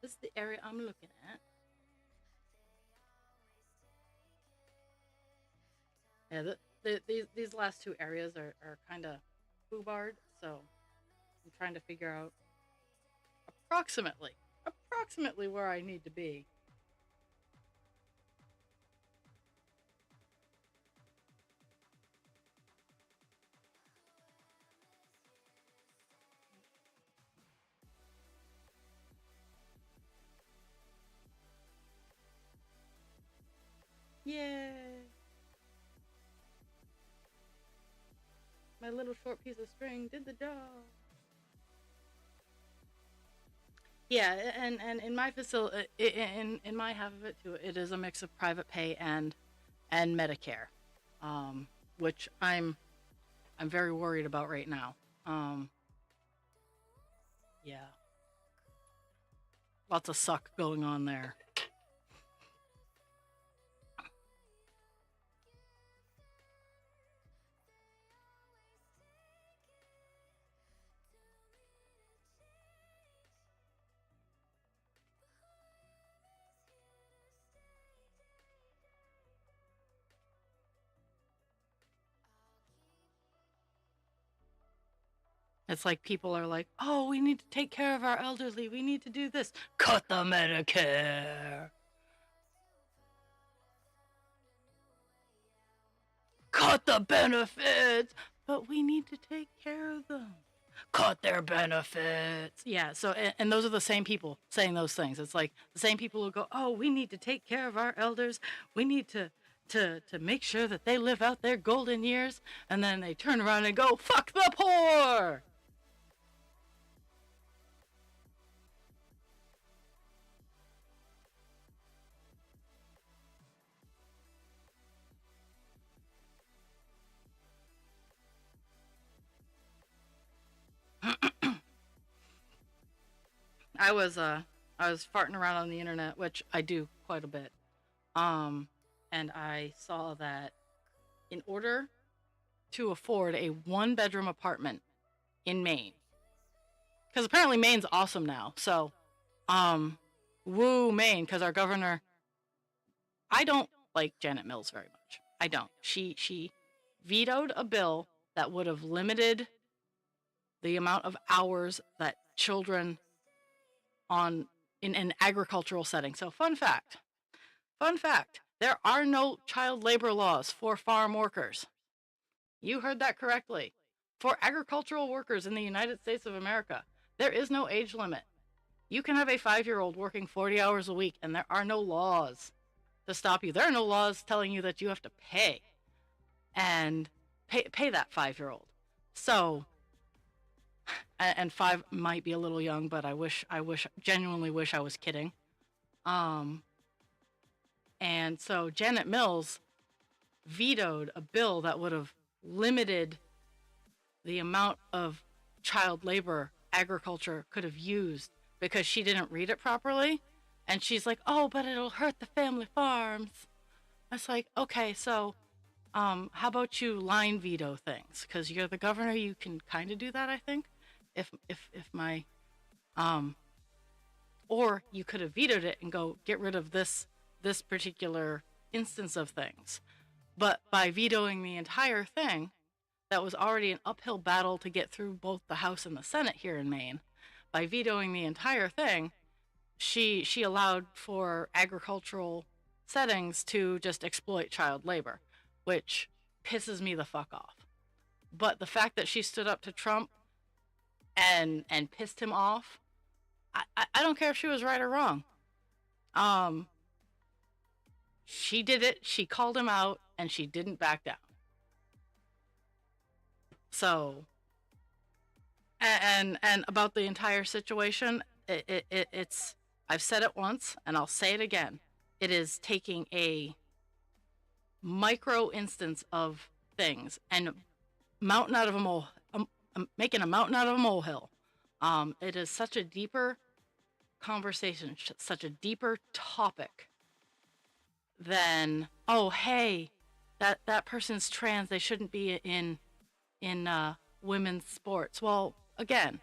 This is the area I'm looking at. Yeah, these last two areas are kind of foobarred, so I'm trying to figure out approximately approximately where I need to be. Yay! My little short piece of string did the job. Yeah, and in my facility, in my half of it too, it is a mix of private pay and Medicare, um, which I'm very worried about right now. Um, yeah, lots of suck going on there. It's like people are like, "Oh, we need to take care of our elderly. We need to do this. Cut the Medicare. Cut the benefits. But we need to take care of them. Cut their benefits." Yeah, so and those are the same people saying those things. It's like the same people who go, "Oh, we need to take care of our elders. We need to make sure that they live out their golden years." And then they turn around and go, "Fuck the poor." I was uh I was farting around on the internet, which I do quite a bit. Um and I saw that in order to afford a one bedroom apartment in Maine, cuz apparently Maine's awesome now. So, um woo Maine, cuz our governor, I don't like Janet Mills very much. I don't. She vetoed a bill that would have limited the amount of hours that children on in an agricultural setting. So fun fact, there are no child labor laws for farm workers. You heard that correctly. For agricultural workers in the United States of America, there is no age limit. You can have a 5-year-old working 40 hours a week, and there are no laws to stop you. There are no laws telling you that you have to pay and pay that 5-year-old. So, and five might be a little young, but genuinely wish I was kidding. Um, and so Janet Mills vetoed a bill that would have limited the amount of child labor agriculture could have used because she didn't read it properly. And she's like, "Oh, but it'll hurt the family farms." It's like, okay, so how about you line veto things? Because you're the governor, you can kind of do that, I think. If my or you could have vetoed it and go get rid of this particular instance of things. But by vetoing the entire thing, that was already an uphill battle to get through both the House and the Senate here in Maine. By vetoing the entire thing, she allowed for agricultural settings to just exploit child labor, which pisses me the fuck off. But the fact that she stood up to Trump and pissed him off, I don't care if she was right or wrong. Um, she did it. She called him out, and she didn't back down. So, and about the entire situation, it's I've said it once, and I'll say it again. It is taking a micro instance of things and mountain out of a mole, making a mountain out of a molehill. It is such a deeper conversation, such a deeper topic than, oh hey, that person's trans, they shouldn't be in women's sports. Well, again,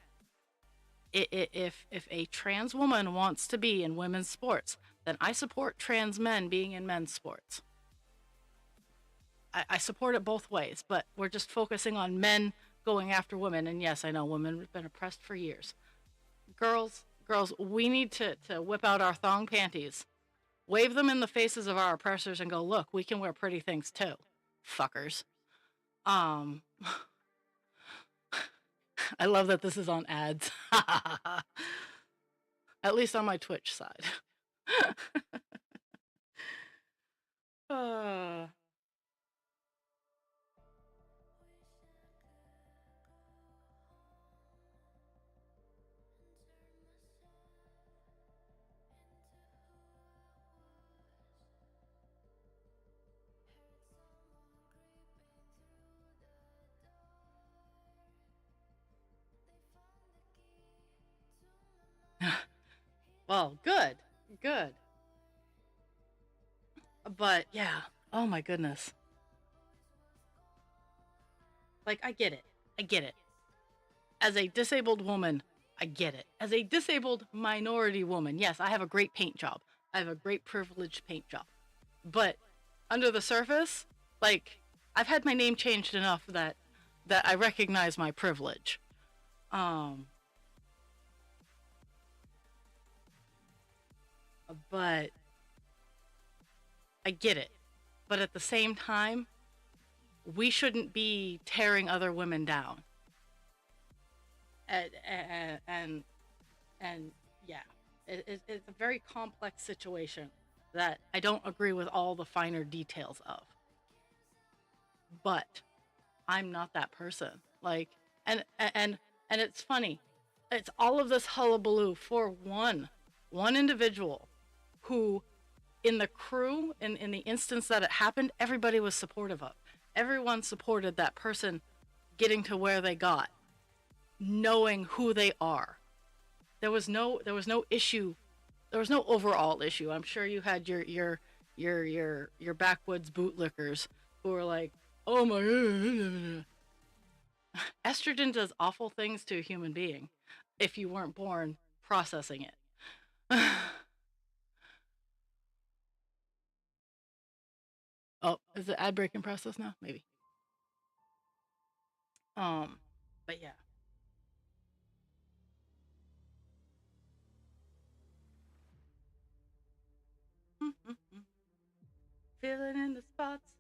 if a trans woman wants to be in women's sports, then I support trans men being in men's sports. I support it both ways, but we're just focusing on men going after women. And yes, I know women have been oppressed for years. Girls, we need to whip out our thong panties, wave them in the faces of our oppressors, and go, look, we can wear pretty things too, fuckers. Um, I love that this is on ads. At least on my Twitch side. uh, well, good, good. But yeah, oh my goodness. Like, I get it. I get it. As a disabled woman, I get it. As a disabled minority woman, yes, I have a great paint job. I have a great privileged paint job. But under the surface, like, I've had my name changed enough that I recognize my privilege. Um, but I get it. But at the same time, we shouldn't be tearing other women down. And and yeah, it's a very complex situation that I don't agree with all the finer details of. But I'm not that person. Like, and it's funny. It's all of this hullabaloo for one individual who, in the crew, in the instance that it happened, everybody was supportive of. Everyone supported that person getting to where they got, knowing who they are. There was no issue. There was no overall issue. I'm sure you had your backwoods bootlickers who were like, oh my god. Estrogen does awful things to a human being if you weren't born processing it. Oh, is the ad break in process now? Maybe. Um, but yeah. Feeling in the spots.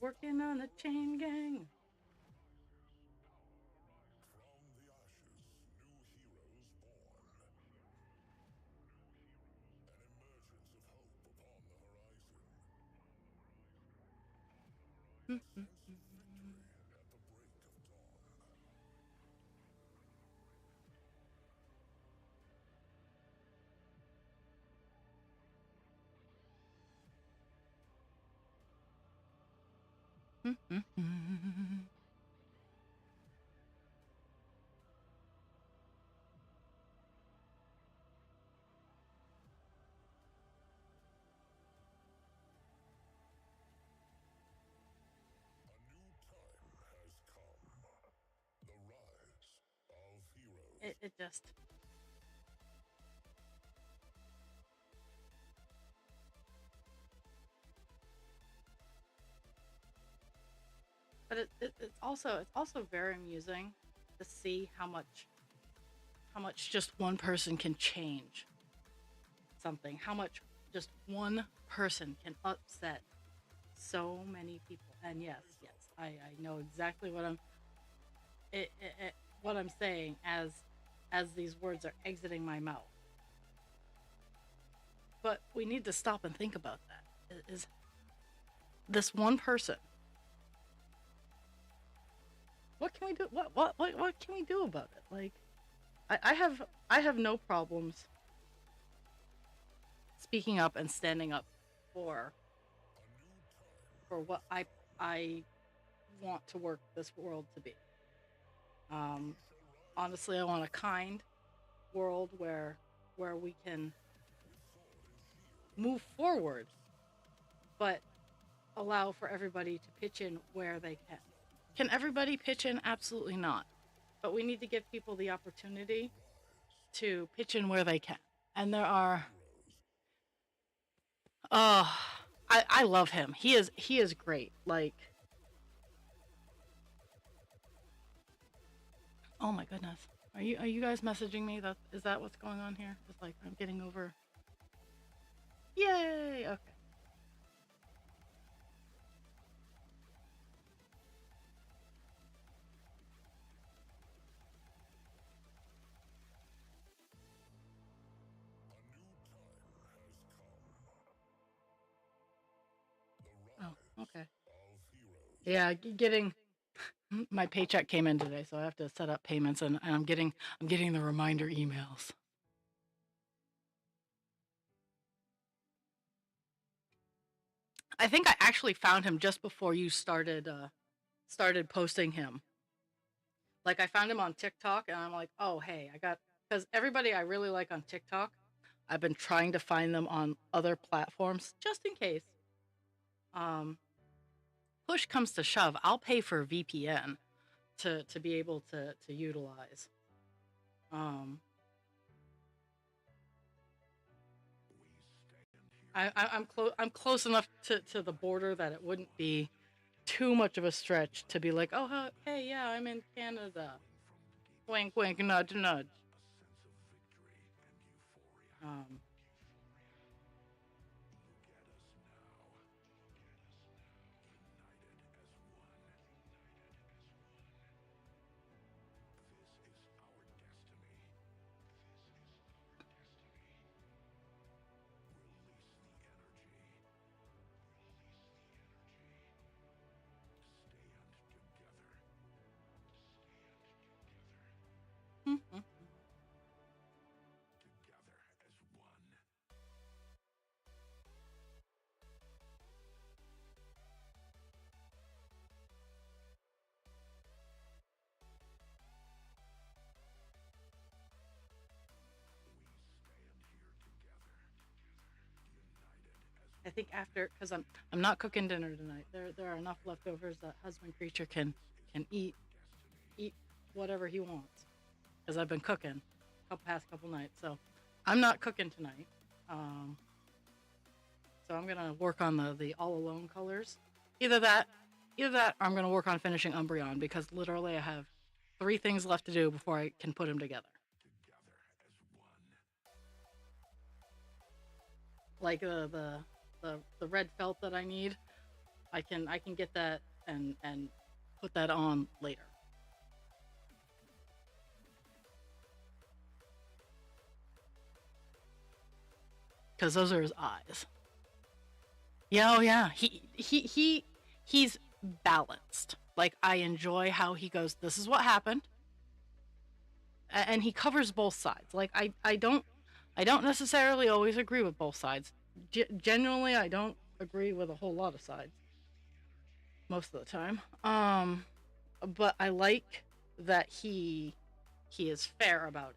Working on the chain gang. It just, but it's also very amusing to see how much just one person can change something, how much just one person can upset so many people. And yes, I know exactly what I'm saying as these words are exiting my mouth. But we need to stop and think about that. Is this one person? What can we do? What can we do about it? Like, I have no problems speaking up and standing up for what I want to work this world to be. Um, Honestly, I want a kind world where we can move forward, but allow for everybody to pitch in where they can. Can everybody pitch in? Absolutely not. But we need to give people the opportunity to pitch in where they can. And there are uh I love him. He is great. Like, oh my goodness. Are you guys messaging me? That is that what's going on here? It's like I'm getting over. Yay. Okay. Oh, okay. Yeah, getting my paycheck came in today, so I have to set up payments, and I'm getting the reminder emails. I think I actually found him just before you started posting him. Like, I found him on TikTok, and I'm like, oh hey, I got, because everybody I really like on TikTok, I've been trying to find them on other platforms just in case. Um, Push comes to shove, I'll pay for VPN to be able to utilize. Um, I'm close enough to the border that it wouldn't be too much of a stretch to be like, oh hey, yeah, I'm in Canada. Wink wink, nudge nudge. Um, I think after, because I'm not cooking dinner tonight. There are enough leftovers that husband creature can eat whatever he wants. Because I've been cooking past couple nights, so I'm not cooking tonight. Um, so I'm gonna work on the all alone colors. Either that, either that, or I'm gonna work on finishing Umbreon because literally I have 3 things left to do before I can put them together. Like the red felt that I need, I can get that and put that on later because those are his eyes. Yeah, oh yeah. He's balanced. Like, I enjoy how he goes, this is what happened, and he covers both sides. Like, I don't necessarily always agree with both sides. Genuinely, I don't agree with a whole lot of sides most of the time. But I like that he is fair about it.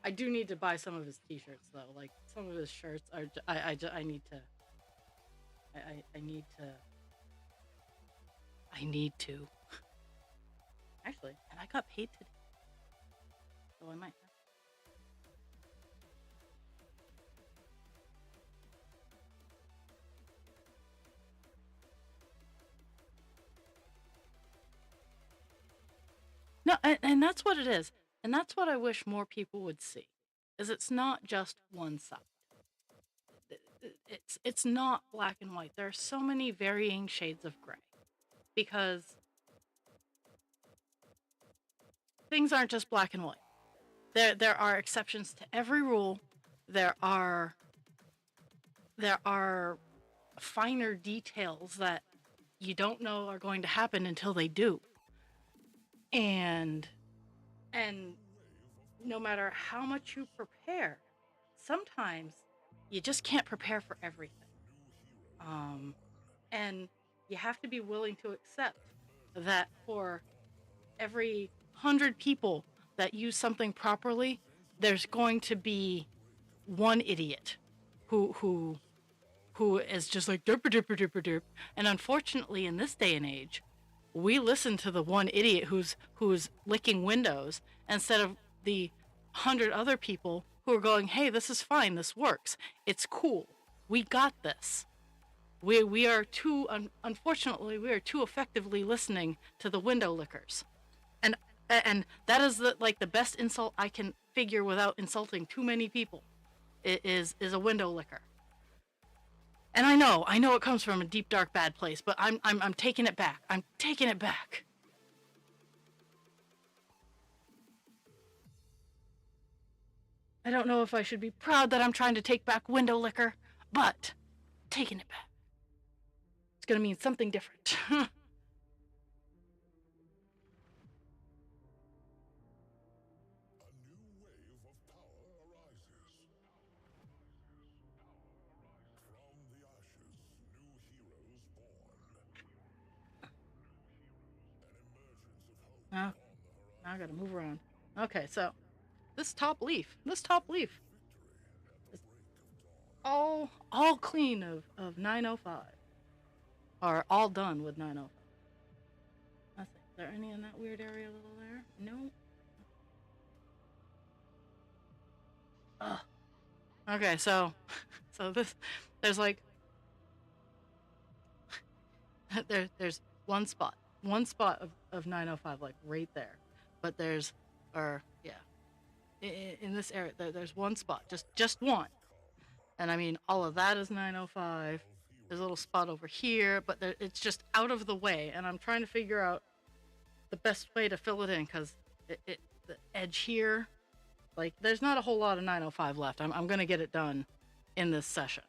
I do need to buy some of his t-shirts though. Like, some of his shirts are I need to I need to I need to actually, and I got paid today, so I might. No, and that's what it is. And that's what I wish more people would see. Is it's not just one side. It's not black and white. There are so many varying shades of gray because things aren't just black and white. There are exceptions to every rule. There are there are finer details that you don't know are going to happen until they do. And and no matter how much you prepare, sometimes you just can't prepare for everything. Um, and you have to be willing to accept that for every 100 people that use something properly, there's going to be one idiot who who who is just like derp derp derp derp. And unfortunately, in this day and age, we listen to the one idiot who's licking windows instead of the 100 other people who are going, "Hey, this is fine. This works. It's cool. We got this." We are too unfortunately we are too effectively listening to the window lickers, and and that is like the best insult I can figure without insulting too many people. It is a window licker. And I know it comes from a deep, dark, bad place, but I'm taking it back. I'm taking it back. I don't know if I should be proud that I'm trying to take back window liquor, but taking it back. It's gonna mean something different. Now I gotta move around. Okay, so this top leaf is all clean of 905, or all done with 905. Let's see. Is there any in that weird area a little there? No. Ugh. Okay, so there's like there's one spot of 905 like right there, but there's or yeah in this area there's one spot, just one, and I mean all of that is 905. There's a little spot over here, but it's just out of the way, and I'm trying to figure out the best way to fill it in because the edge here, like there's not a whole lot of 905 left. I'm gonna get it done in this session.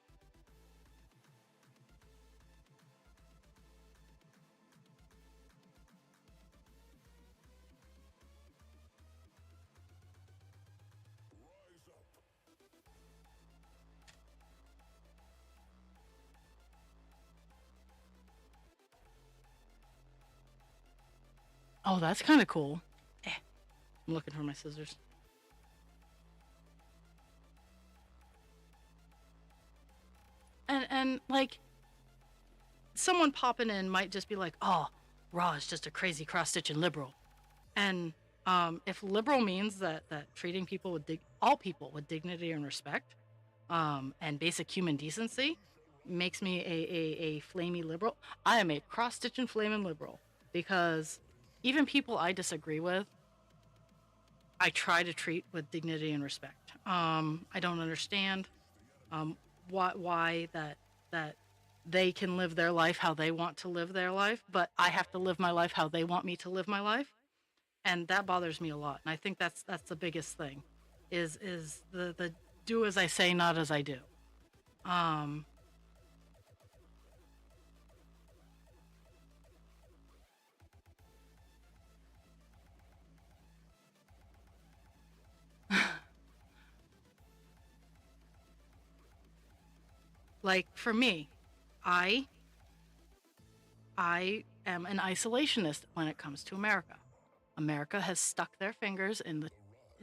Oh, that's kind of cool. I'm looking for my scissors. And like someone popping in might just be like, "Oh, Raw is just a crazy cross-stitching liberal," and if liberal means that treating all people with dignity and respect, and basic human decency, makes me a flamey liberal, I am a cross-stitching flaming liberal because even people I disagree with, I try to treat with dignity and respect. I don't understand why that they can live their life how they want to live their life, but I have to live my life how they want me to live my life, and that bothers me a lot. And I think that's the biggest thing, is the do as I say, not as I do. Um, like for me, I I am an isolationist when it comes to America. America has stuck their fingers in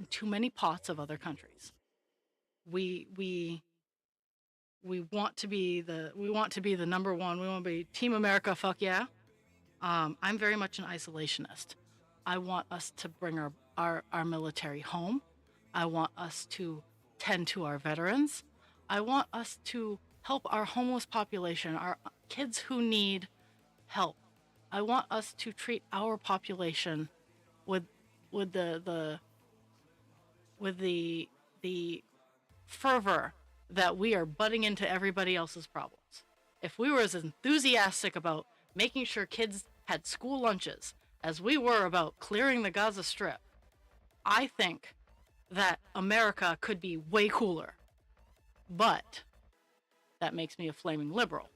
too many pots of other countries. We we we want to be the number one. We want to be Team America. Fuck yeah. I'm very much an isolationist. I want us to bring our military home. I want us to tend to our veterans. I want us to help our homeless population, our kids who need help. I want us to treat our population with with the fervor that we are butting into everybody else's problems. If we were as enthusiastic about making sure kids had school lunches as we were about clearing the Gaza Strip, I think that America could be way cooler, but that makes me a flaming liberal.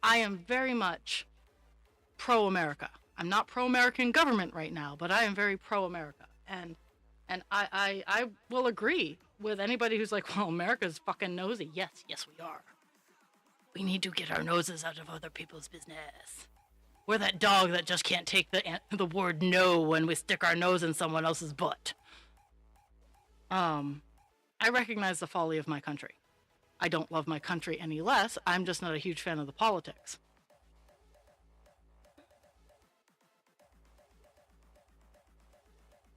I am very much pro-America. I'm not pro-American government right now, but I am very pro-America. And I will agree with anybody who's like, well, America's fucking nosy. Yes, yes, we are. We need to get our noses out of other people's business. We're that dog that just can't take the word no when we stick our nose in someone else's butt. I recognize the folly of my country. I don't love my country any less. I'm just not a huge fan of the politics.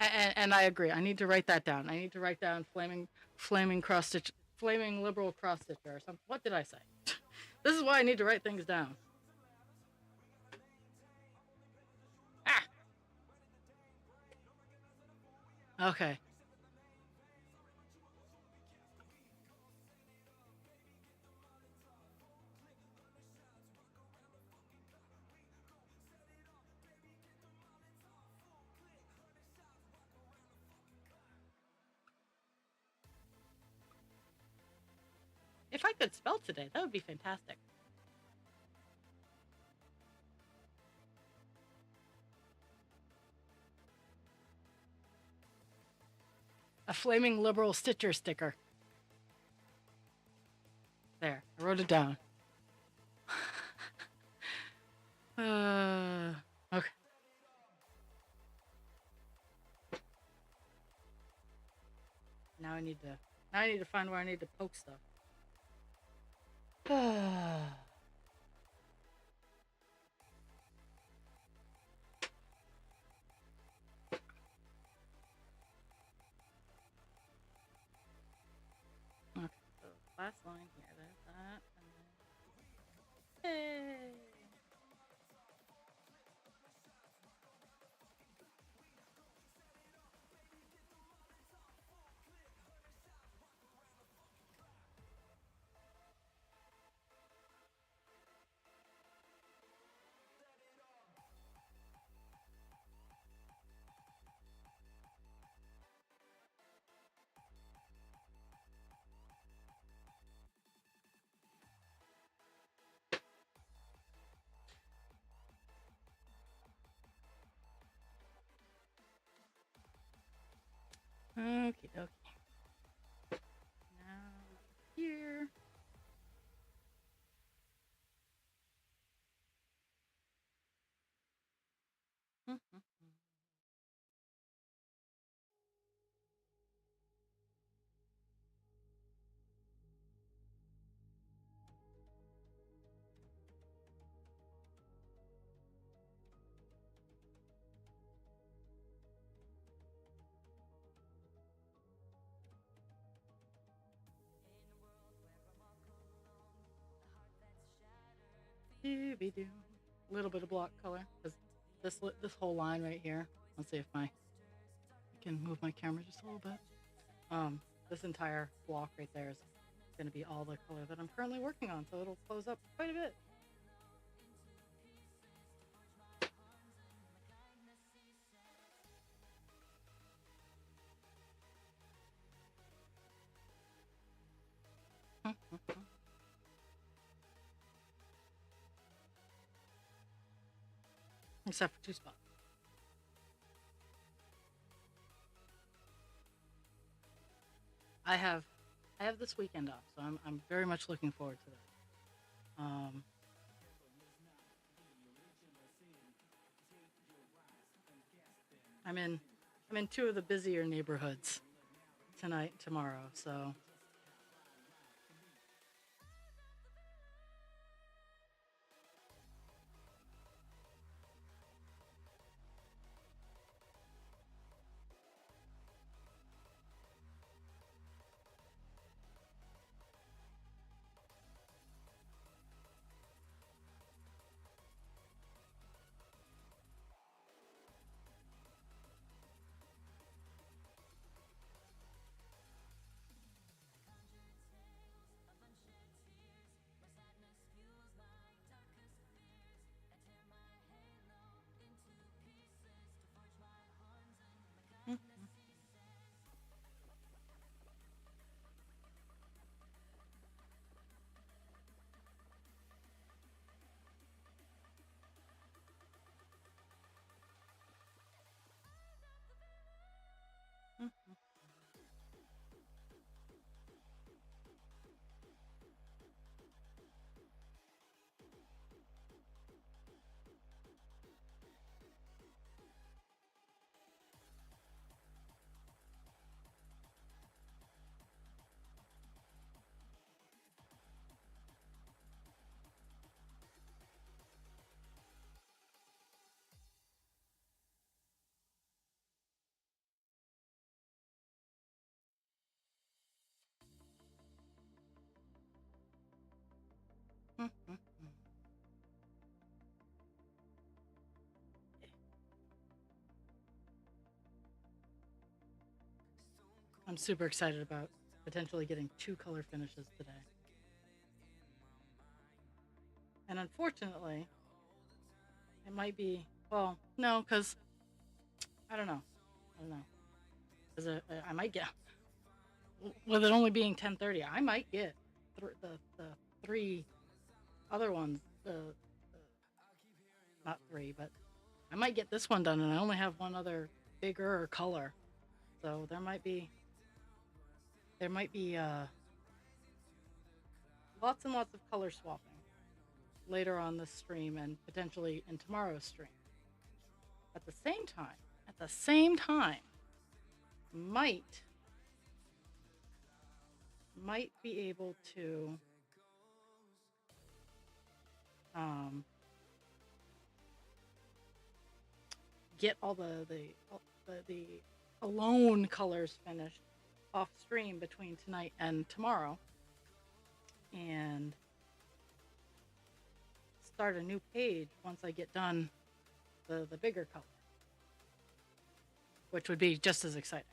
And I agree. I need to write that down. I need to write down flaming cross stitch, flaming liberal cross stitcher or something. What did I say? This is why I need to write things down. Ah. Okay. If I could spell today, that would be fantastic. A flaming liberal stitcher sticker. There, I wrote it down. Okay. Now I need to find where I need to poke stuff. Okay, so last line here, there's that, and then hey. Okie dokie. Now here. Dooby-doo. A little bit of block color, because this whole line right here. Let's see if I can move my camera just a little bit. This entire block right there is going to be all the color that I'm currently working on, so it'll close up quite a bit. Except for two spots. I have this weekend off, so I'm very much looking forward to that. I'm in two of the busier neighborhoods tonight, tomorrow, so super excited about potentially getting 2 color finishes today. And unfortunately, it might be, well, no, because I don't know. Because I might get, with it only being 10:30, I might get the 3 other ones, not 3, but I might get this one done, and I only have one other bigger color. So there might be lots and lots of color swapping later on this stream and potentially in tomorrow's stream. At the same time, might be able to get all the alone colors finished off stream between tonight and tomorrow, and start a new page once I get done the bigger color, which would be just as exciting.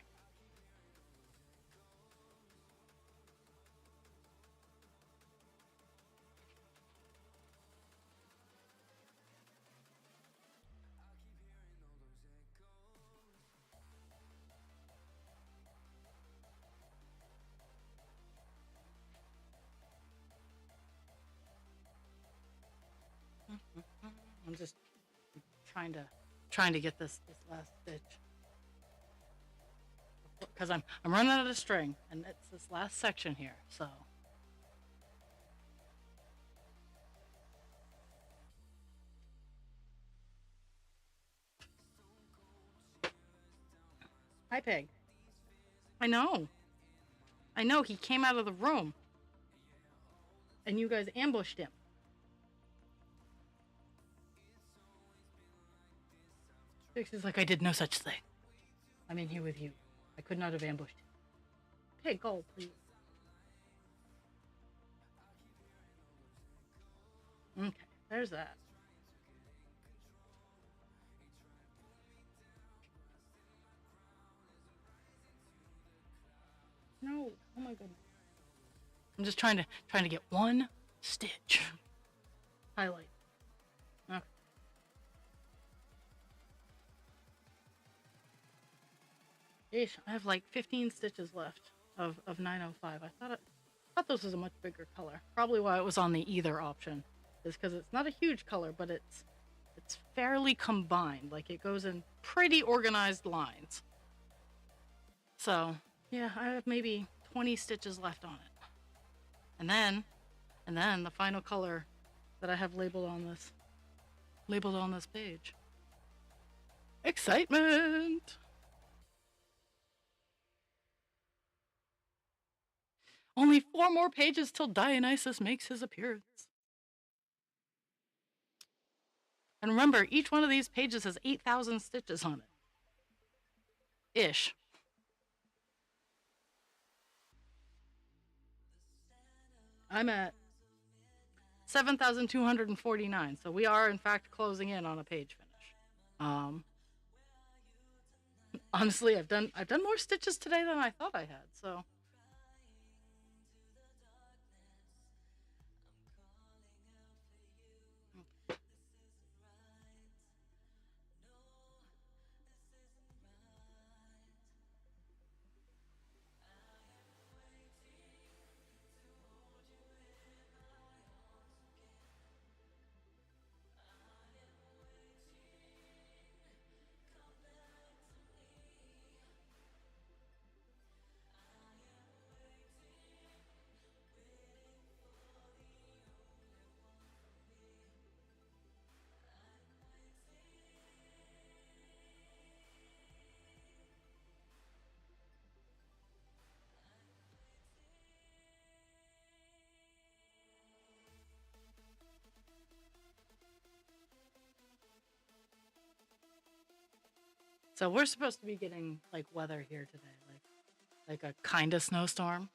I'm just trying to get this last stitch, because I'm running out of string, and it's this last section here. So hi, Peg. I know he came out of the room and you guys ambushed him. Dixie's like, I did no such thing. I'm in here with you. I could not have ambushed him. Pig, go, please. Okay, there's that. No, oh my goodness. I'm just trying to get one stitch. Highlight. Okay. Yeesh, I have like 15 stitches left of 905. I thought this was a much bigger color. Probably why it was on the either option is because it's not a huge color, but it's fairly combined. Like, it goes in pretty organized lines. So yeah, I have maybe 20 stitches left on it. And then the final color that I have labeled on this page. Excitement! Only 4 more pages till Dionysus makes his appearance. And remember, each one of these pages has 8,000 stitches on it. Ish. I'm at 7,249, so we are in fact closing in on a page finish. Honestly, I've done more stitches today than I thought I had, so. So we're supposed to be getting like weather here today, like a kind of snowstorm.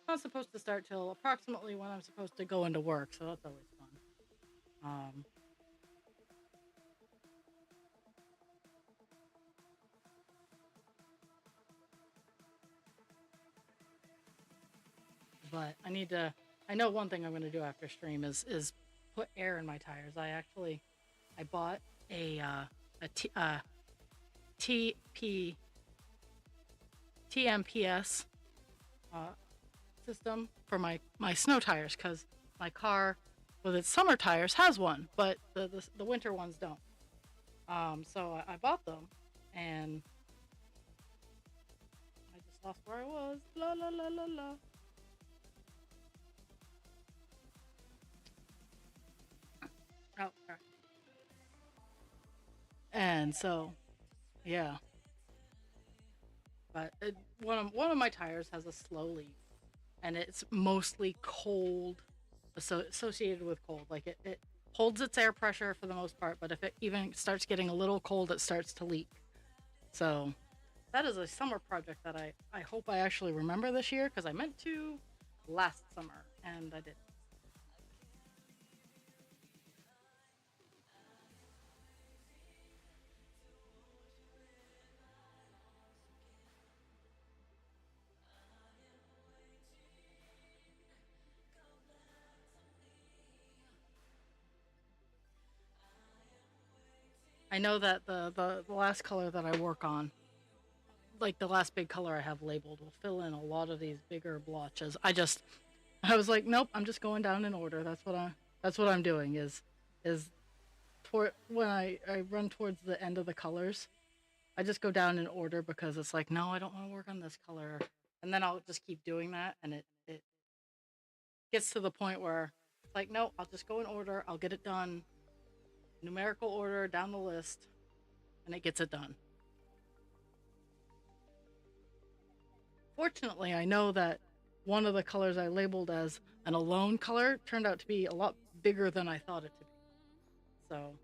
Not supposed to start till approximately when I'm supposed to go into work, so that's always fun. But I know one thing I'm gonna do after stream is put air in my tires. I bought a TP TMPS uh, system for my snow tires, because my car with its summer tires has one, but the winter ones don't. So I bought them, and I just lost where I was. La la la la la. Oh, okay. And so, yeah. But one of my tires has a slow leak, and it's mostly cold, associated with cold. Like it holds its air pressure for the most part, but if it even starts getting a little cold, it starts to leak. So that is a summer project that I hope I actually remember this year, because I meant to last summer and I didn't. I know that the last color that I work on, like the last big color I have labeled, will fill in a lot of these bigger blotches. I was like, nope, I'm just going down in order. That's what I'm doing is toward when I run towards the end of the colors, I just go down in order, because it's like, no, I don't want to work on this color. And then I'll just keep doing that, and it gets to the point where it's like, no, I'll just go in order, I'll get it done, numerical order down the list, and it gets it done. Fortunately, I know that one of the colors I labeled as an alone color turned out to be a lot bigger than I thought it to be. So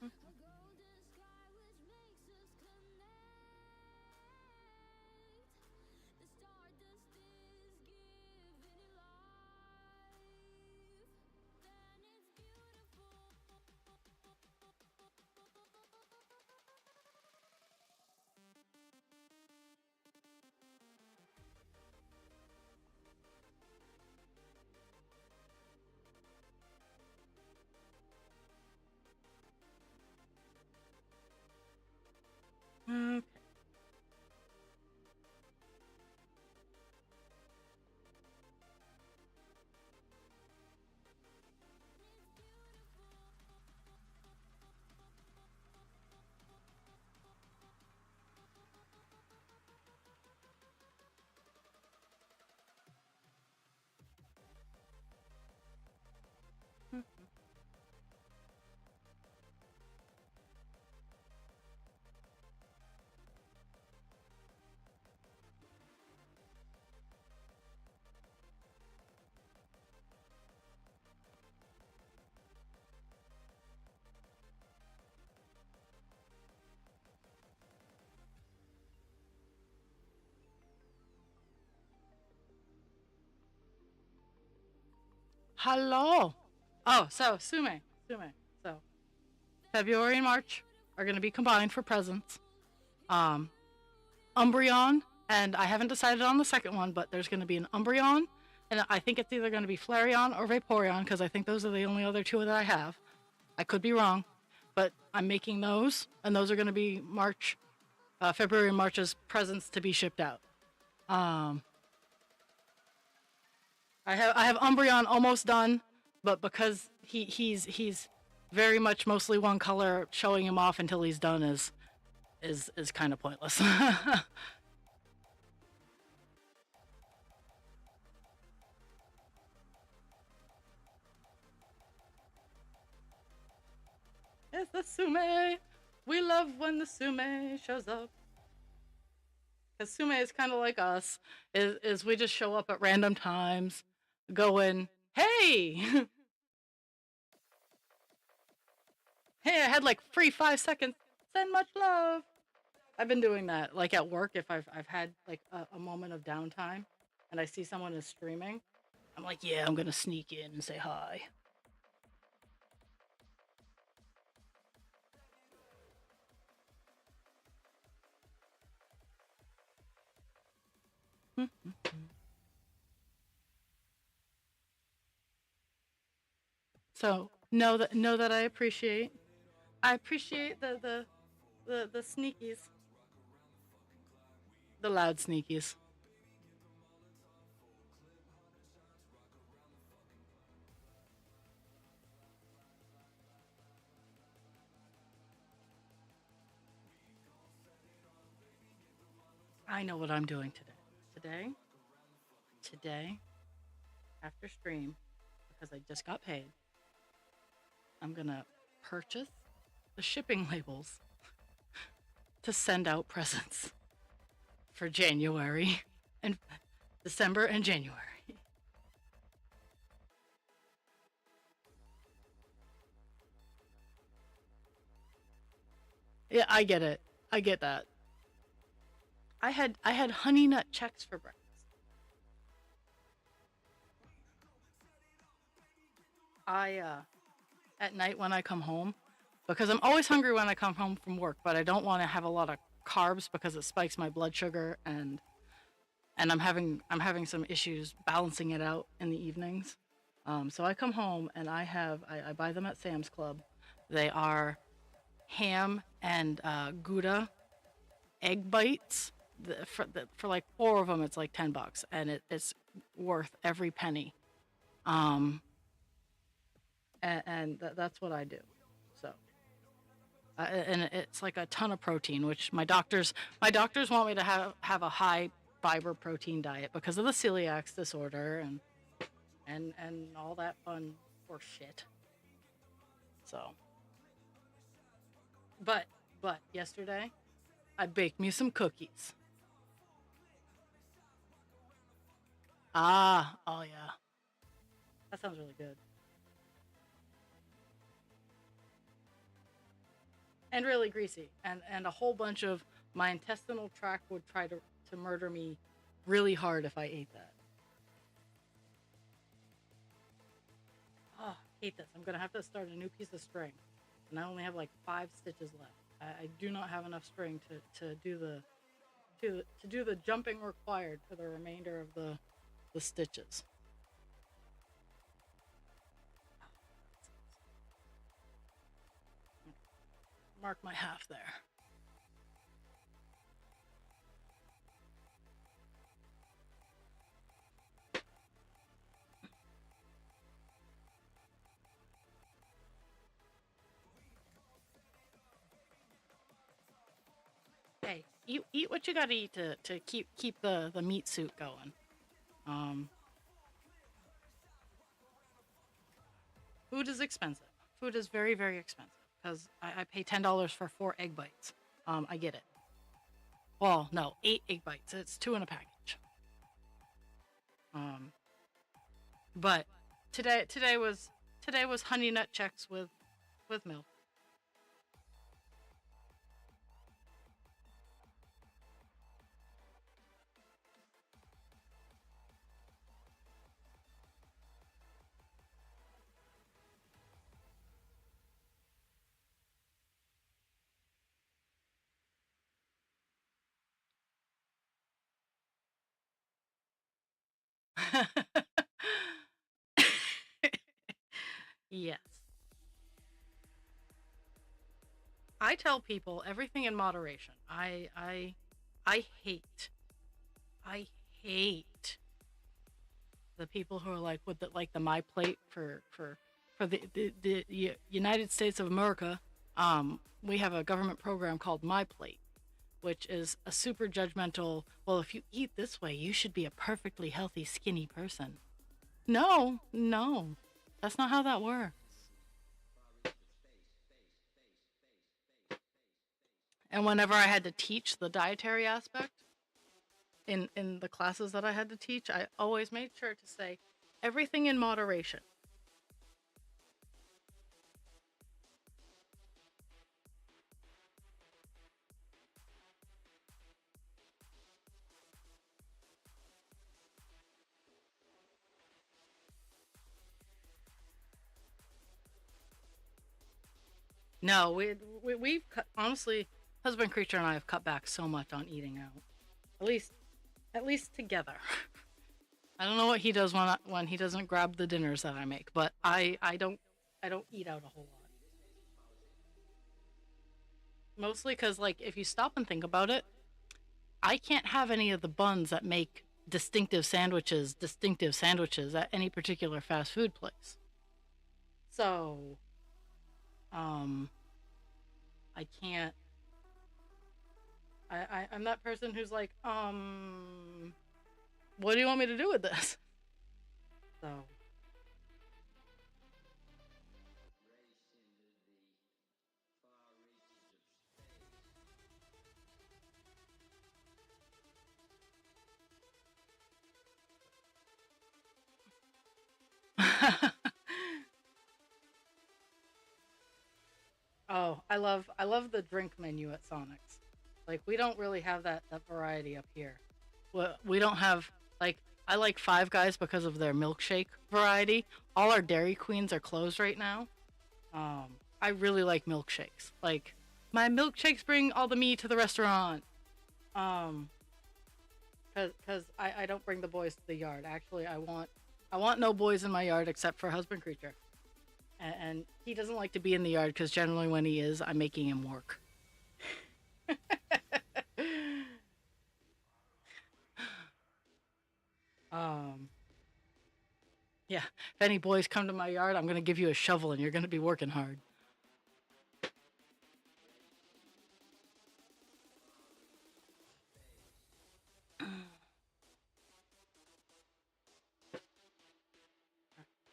okay. Hello. Oh, so Sume. So February and March are going to be combined for presents. Um, Umbreon, and I haven't decided on the second one, but there's going to be an Umbreon, and I think it's either going to be Flareon or Vaporeon, because I think those are the only other two that I have. I could be wrong, but I'm making those, and those are going to be February and March's presents to be shipped out. Um, I have Umbreon almost done, but because he's very much mostly one color, showing him off until he's done is kind of pointless. It's the Sume. We love when the Sume shows up. Because Sume is kind of like us. Is we just show up at random times, going, hey, hey, I had like free 5 seconds. Send much love. I've been doing that, like at work. If I've had like a moment of downtime, and I see someone is streaming, I'm like, yeah, I'm gonna sneak in and say hi. So know that I appreciate the sneakies, the loud sneakies. I know what I'm doing today. Today, today, after stream, because I just got paid, I'm gonna purchase the shipping labels to send out presents for January and December and January. Yeah, I get it. I get that. I had honey nut checks for breakfast. I at night when I come home, because I'm always hungry when I come home from work, but I don't want to have a lot of carbs because it spikes my blood sugar, and I'm having some issues balancing it out in the evenings. So I come home and I buy them at Sam's Club. They are ham and Gouda egg bites. For like four of them, it's like $10, and it's worth every penny. Um, and that's what I do. So, and it's like a ton of protein, which my doctors want me to have a high fiber protein diet because of the celiac disorder and all that fun horse shit. So, but but yesterday I baked me some cookies. Oh yeah, that sounds really good and really greasy, and a whole bunch of my intestinal tract would try to murder me really hard if I ate that. Oh, I hate this. I'm gonna have to start a new piece of string, and I only have like 5 stitches left. I do not have enough string to do to do the jumping required for the remainder of the stitches. Mark my half there. Hey, eat what you gotta eat to keep the meat suit going. Um, Food is expensive. Food is very very expensive because I pay $10 for 4 egg bites. I get it. Well, no, 8 egg bites. It's two in a package. Um, but today was honey nut checks with milk. Yes. I tell people everything in moderation. I I hate the people who are like with the my plate for the United States of America. We have a government program called My Plate, which is a super judgmental. Well, if you eat this way, you should be a perfectly healthy, skinny person. No, no, that's not how that works. And whenever I had to teach the dietary aspect in the classes that I had to teach, I always made sure to say everything in moderation. No, we've cut, honestly, husband creature and I have cut back so much on eating out. At least at least together. I don't know what he does when he doesn't grab the dinners that I make, but I don't I don't eat out a whole lot. Mostly because, like, if you stop and think about it, I can't have any of the buns that make distinctive sandwiches at any particular fast food place. So, um, I can't. I'm that person who's like, what do you want me to do with this? So, oh, I love the drink menu at Sonic's. Like we don't really have that variety up here. We don't have like I like Five Guys because of their milkshake variety. All our Dairy Queens are closed right now. I really like milkshakes. Like my milkshakes bring all the me to the restaurant. Um, cause I don't bring the boys to the yard. Actually, I want no boys in my yard except for husband creature. And he doesn't like to be in the yard because generally when he is, I'm making him work. um, yeah. If any boys come to my yard, I'm gonna give you a shovel and you're gonna be working hard.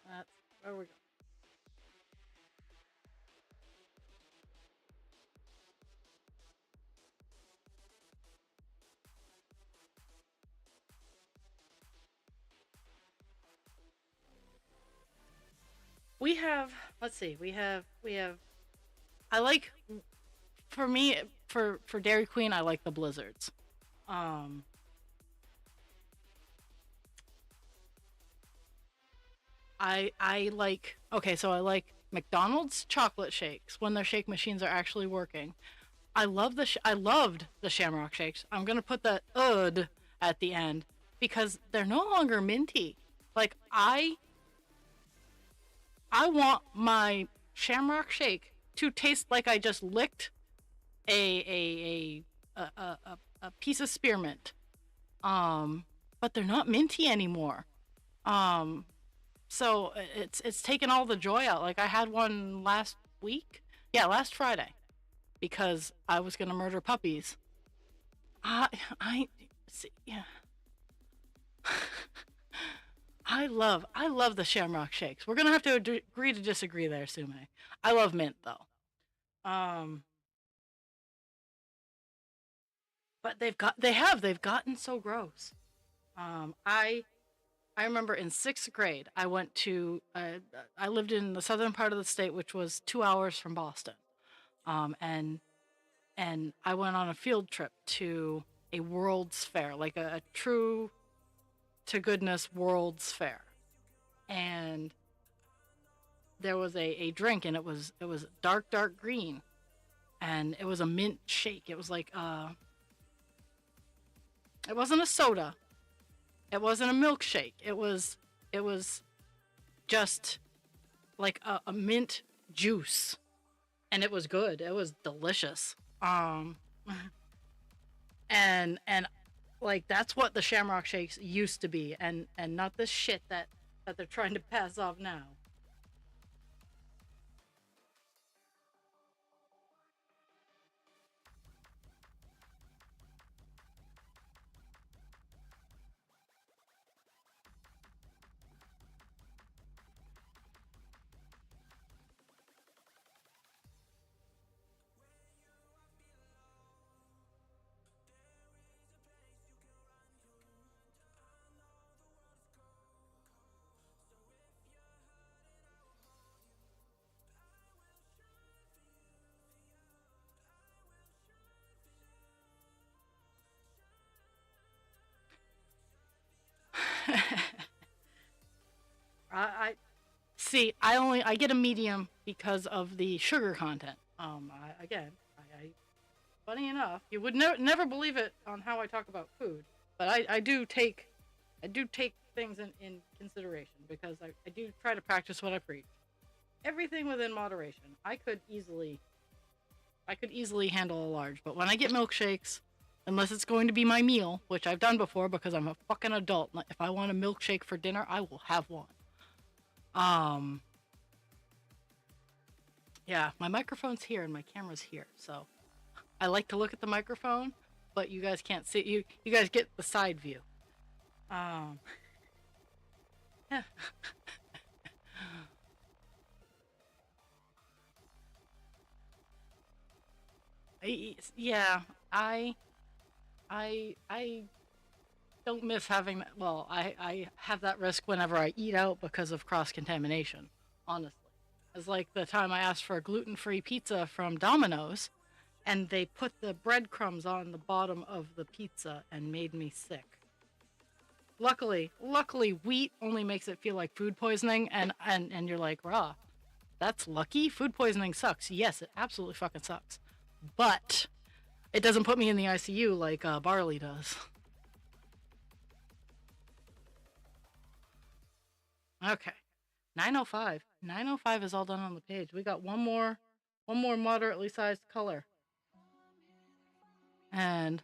That's where we go. We have. Let's see. We have. I like for me for Dairy Queen. I like the blizzards. Um, I like okay, so I like McDonald's chocolate shakes when their shake machines are actually working. I loved the Shamrock shakes. I'm gonna put that ud at the end because they're no longer minty. Like I want my Shamrock shake to taste like I just licked a piece of spearmint. But they're not minty anymore. Um, so it's taken all the joy out. Like I had one last week. Yeah, last Friday because I was gonna murder puppies. I I see, yeah. I love the Shamrock shakes. We're gonna have to agree to disagree there, Sume. I love mint though. Um, but they've gotten so gross. I remember in sixth grade I went to I lived in the southern part of the state, which was 2 hours from Boston. And I went on a field trip to a World's Fair, like a true to goodness World's Fair. And there was a drink, and it was dark green, and it was a mint shake. It was like it wasn't a soda, it wasn't a milkshake. It was just like a mint juice, and it was good. It was delicious. And like that's what the Shamrock Shakes used to be, and not this shit that they're trying to pass off now. I see. I get a medium because of the sugar content. Again, funny enough, you would never believe it on how I talk about food, but I do take things in consideration because I do try to practice what I preach. everything within moderation. I could easily handle a large, but when I get milkshakes, unless it's going to be my meal, which I've done before because I'm a fucking adult, if I want a milkshake for dinner, I will have one. Um, yeah, my microphone's here and my camera's here, so I like to look at the microphone, but you guys can't see. You guys get the side view. Um, yeah. Yeah, I I don't miss having that. Well, I have that risk whenever I eat out because of cross contamination. Honestly, it's like the time I asked for a gluten-free pizza from Domino's, and they put the breadcrumbs on the bottom of the pizza and made me sick. Luckily, wheat only makes it feel like food poisoning, and you're like, raw. That's lucky. Food poisoning sucks. Yes, it absolutely fucking sucks. But it doesn't put me in the ICU like barley does. Okay. 905. 905 is all done on the page. We got one more moderately sized color. And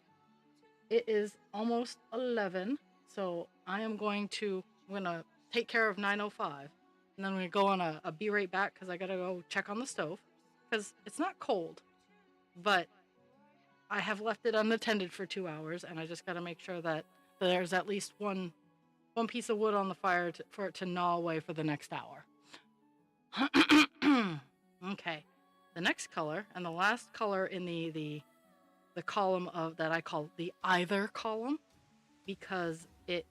it is almost 11. So I'm gonna take care of 905. And then I'm gonna go on a be right back because I gotta go check on the stove. Because it's not cold, but I have left it unattended for 2 hours, and I just gotta make sure that there's at least one piece of wood on the fire for it to gnaw away for the next hour. Okay. The next color and the last color in the column of that I call the either column, because it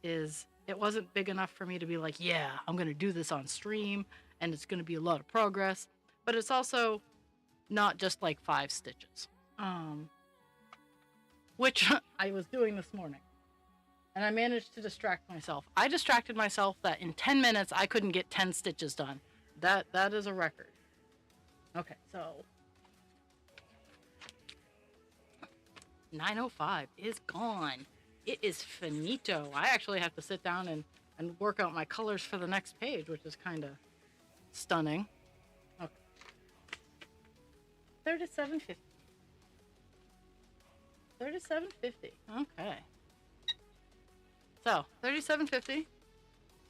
wasn't big enough for me to be like, yeah, I'm going to do this on stream and it's going to be a lot of progress, but it's also not just like 5 stitches. Which I was doing this morning. And I managed to distract myself. I distracted myself that in 10 minutes I couldn't get 10 stitches done. That is a record. Okay, so 905 is gone. It is finito. I actually have to sit down and work out my colors for the next page, which is kind of stunning. Okay. 3750. 3750. Okay. So, 3750.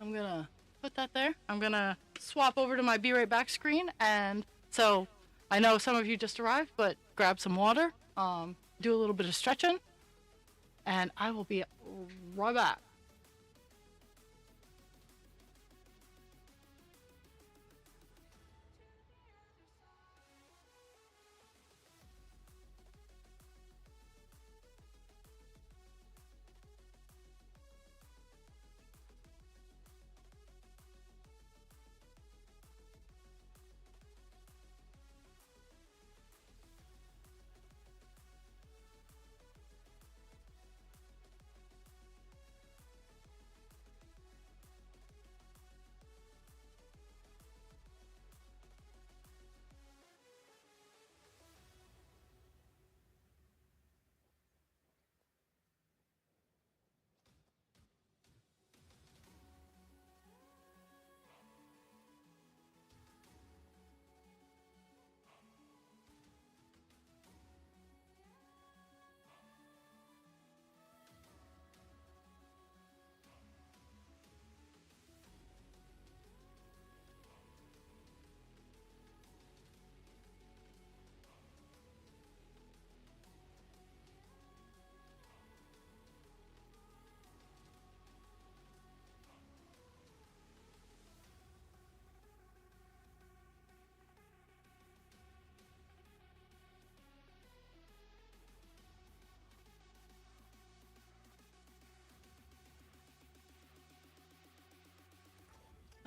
I'm gonna put that there. I'm gonna swap over to my Be Right Back screen, and so I know some of you just arrived, but grab some water, do a little bit of stretching, and I will be right back.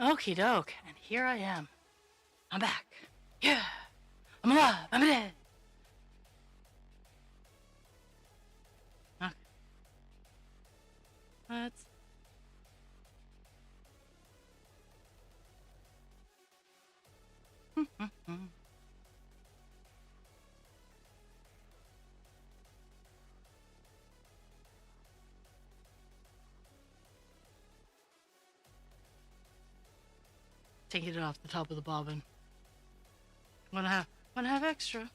Okie doke, and here I am. I'm back. Yeah, I'm alive. I'm dead. Okay. Let's. Taking it off the top of the bobbin. Wanna have extra.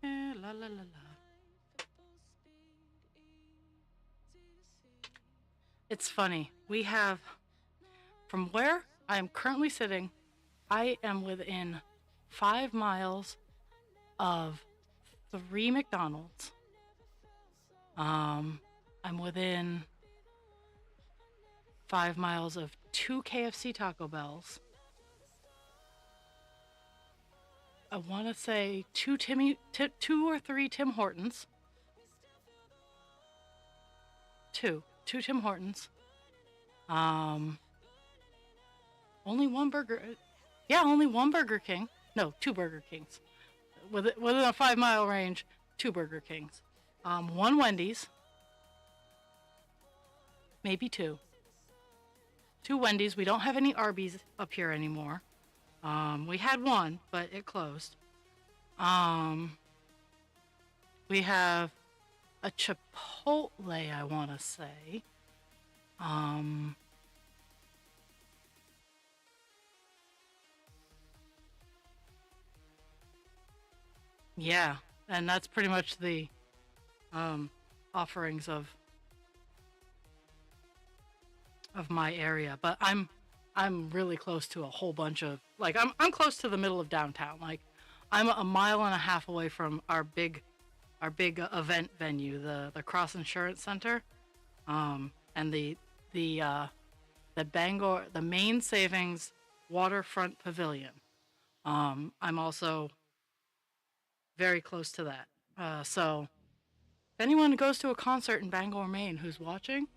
La la la la. It's funny. We have, from where I am currently sitting, I am within 5 miles of 3 McDonald's. I'm within 5 miles of 2 KFC Taco Bells. I want to say 2 or 3 Tim Hortons. Two Tim Hortons. Only one burger. Yeah, only one Burger King. No, 2 Burger Kings. Within a 5 mile range, 2 Burger Kings. One Wendy's. Maybe 2. 2 Wendy's. We don't have any Arby's up here anymore. We had one, but it closed. We have a Chipotle, I want to say. Yeah, and that's pretty much the offerings of my area. But I'm really close to a whole bunch of, like, I'm close to the middle of downtown. Like, I'm a mile and a half away from our big event venue, the Cross Insurance Center, and the Bangor, the Main Savings Waterfront Pavilion. I'm also very close to that. So if anyone goes to a concert in Bangor, Maine, who's watching,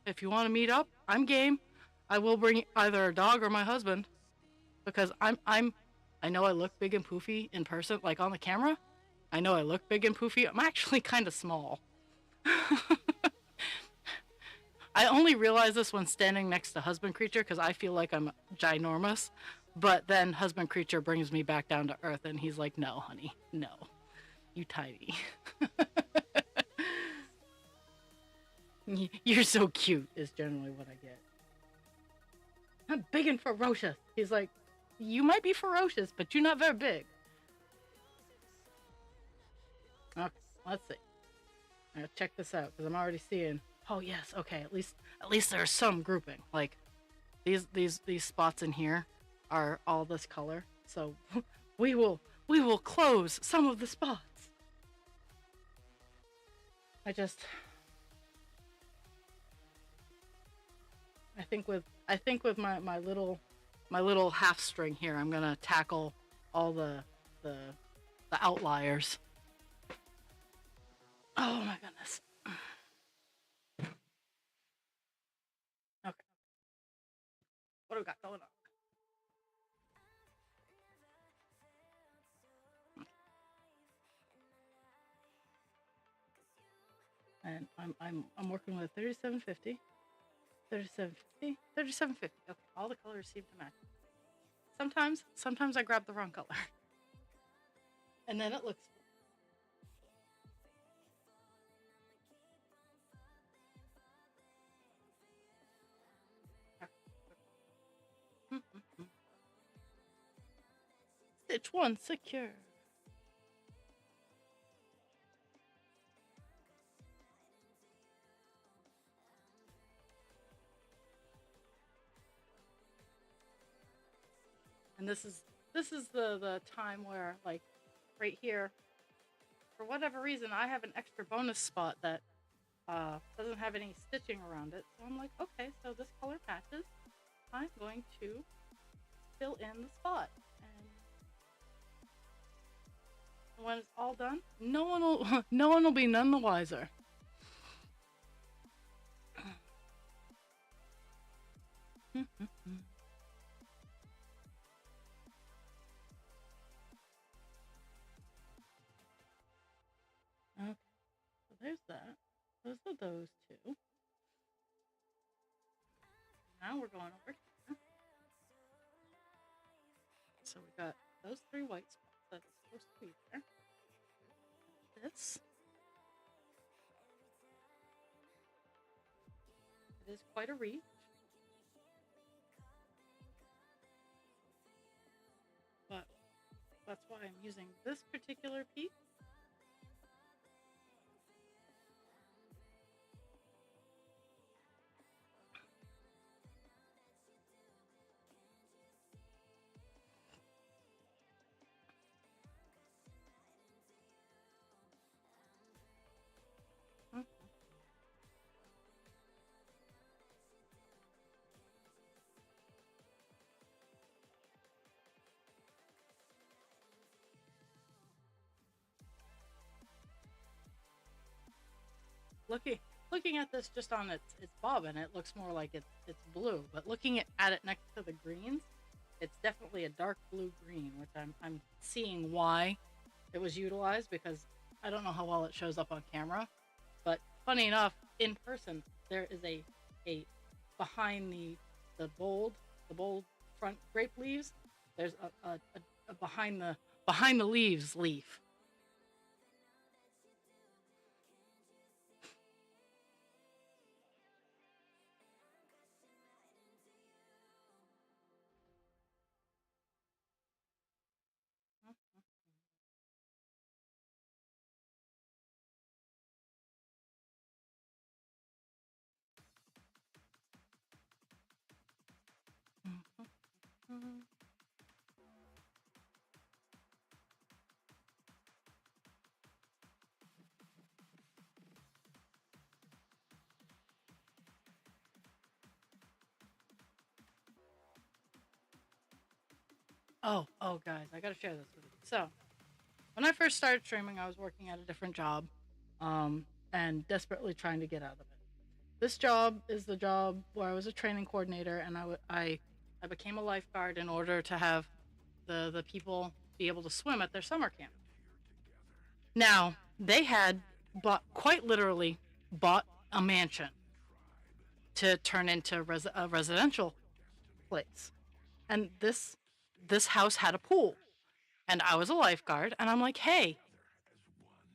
if you want to meet up, I'm game. I will bring either a dog or my husband, because I know I look big and poofy in person, like on the camera. I know I look big and poofy. I'm actually kind of small. I only realize this when standing next to Husband Creature, because I feel like I'm ginormous. But then Husband Creature brings me back down to earth, and he's like, no, honey, no. You tiny. You're so cute, is generally what I get. I'm big and ferocious. He's like, you might be ferocious, but you're not very big. Okay, let's see. I'm gonna check this out, because I'm already seeing, oh yes, okay, at least there's some grouping. Like, these spots in here are all this color, so we will close some of the spots. I think with my little half string here, I'm gonna tackle all the outliers. Oh my goodness. Okay, what do we got going on? And I'm working with 3750. 3750, 3750. Okay, all the colors seem to match. Sometimes I grab the wrong color. And then it looks Stitch 1 secure. And this is the time where, like, right here, for whatever reason, I have an extra bonus spot that doesn't have any stitching around it. So I'm like, okay, so this color matches. I'm going to fill in the spot. And when it's all done, no one will be none the wiser. Okay, so there's that. Those are those two. Now we're going over here. So we got those three white spots that's supposed to be there. This it is quite a reach. But that's why I'm using this particular piece. Looking looking at this just on its bobbin, it looks more like it's blue. But looking at it next to the greens, it's definitely a dark blue green, which I'm seeing why it was utilized because I don't know how well it shows up on camera. But funny enough, in person there is a behind the bold front grape leaves. There's a behind the leaves leaf. Oh, guys, I gotta share this with you. So, when I first started streaming, I was working at a different job, and desperately trying to get out of it. This job is the job where I was a training coordinator, and I became a lifeguard in order to have the people be able to swim at their summer camp. Now, they had bought quite literally bought a mansion to turn into a residential place, and this house had a pool, and I was a lifeguard, and I'm like, hey,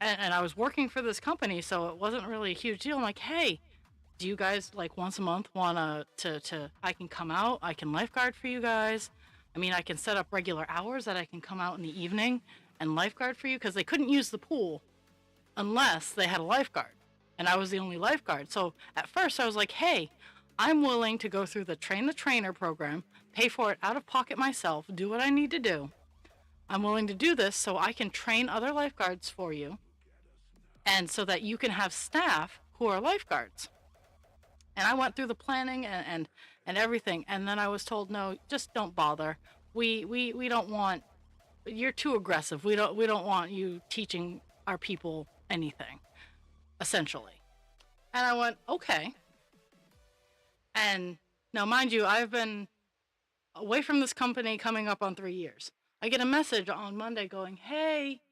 and I was working for this company, so it wasn't really a huge deal. I'm like, hey, do you guys like once a month wanna to I can come out, I can lifeguard for you guys. I mean, I can set up regular hours that I can come out in the evening and lifeguard for you because they couldn't use the pool unless they had a lifeguard. And I was the only lifeguard. So at first I was like, hey, I'm willing to go through the train the trainer program, pay for it out of pocket myself, do what I need to do. I'm willing to do this so I can train other lifeguards for you and so that you can have staff who are lifeguards. And I went through the planning and everything, and then I was told, no, just don't bother. We don't want, you're too aggressive. We don't want you teaching our people anything, essentially. And I went, okay. And now, mind you, I've been away from this company coming up on 3 years. I get a message on Monday going, hey,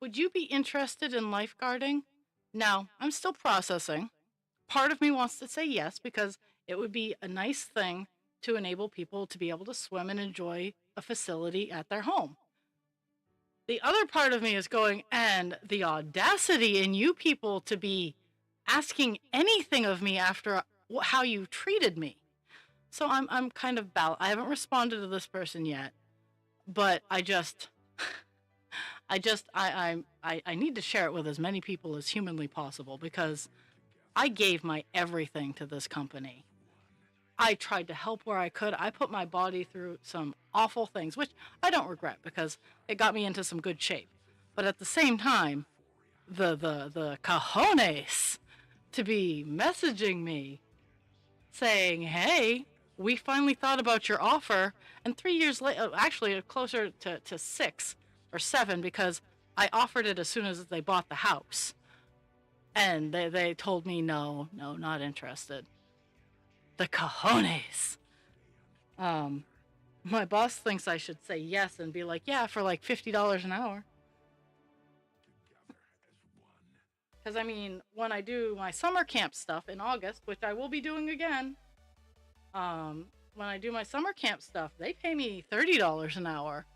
would you be interested in lifeguarding? Now, I'm still processing. Part of me wants to say yes because it would be a nice thing to enable people to be able to swim and enjoy a facility at their home. The other part of me is going, and the audacity in you people to be asking anything of me after how you treated me. So I'm kind of I haven't responded to this person yet, but I need to share it with as many people as humanly possible because I gave my everything to this company. I tried to help where I could. I put my body through some awful things, which I don't regret because it got me into some good shape. But at the same time, the cojones to be messaging me saying, hey, we finally thought about your offer. And 3 years later, actually closer to 6 or 7, because I offered it as soon as they bought the house. And they told me, no, not interested. The cojones. My boss thinks I should say yes and be like, yeah, for like $50 an hour. Because, I mean, when I do my summer camp stuff in August, which I will be doing again, when I do my summer camp stuff, they pay me $30 an hour.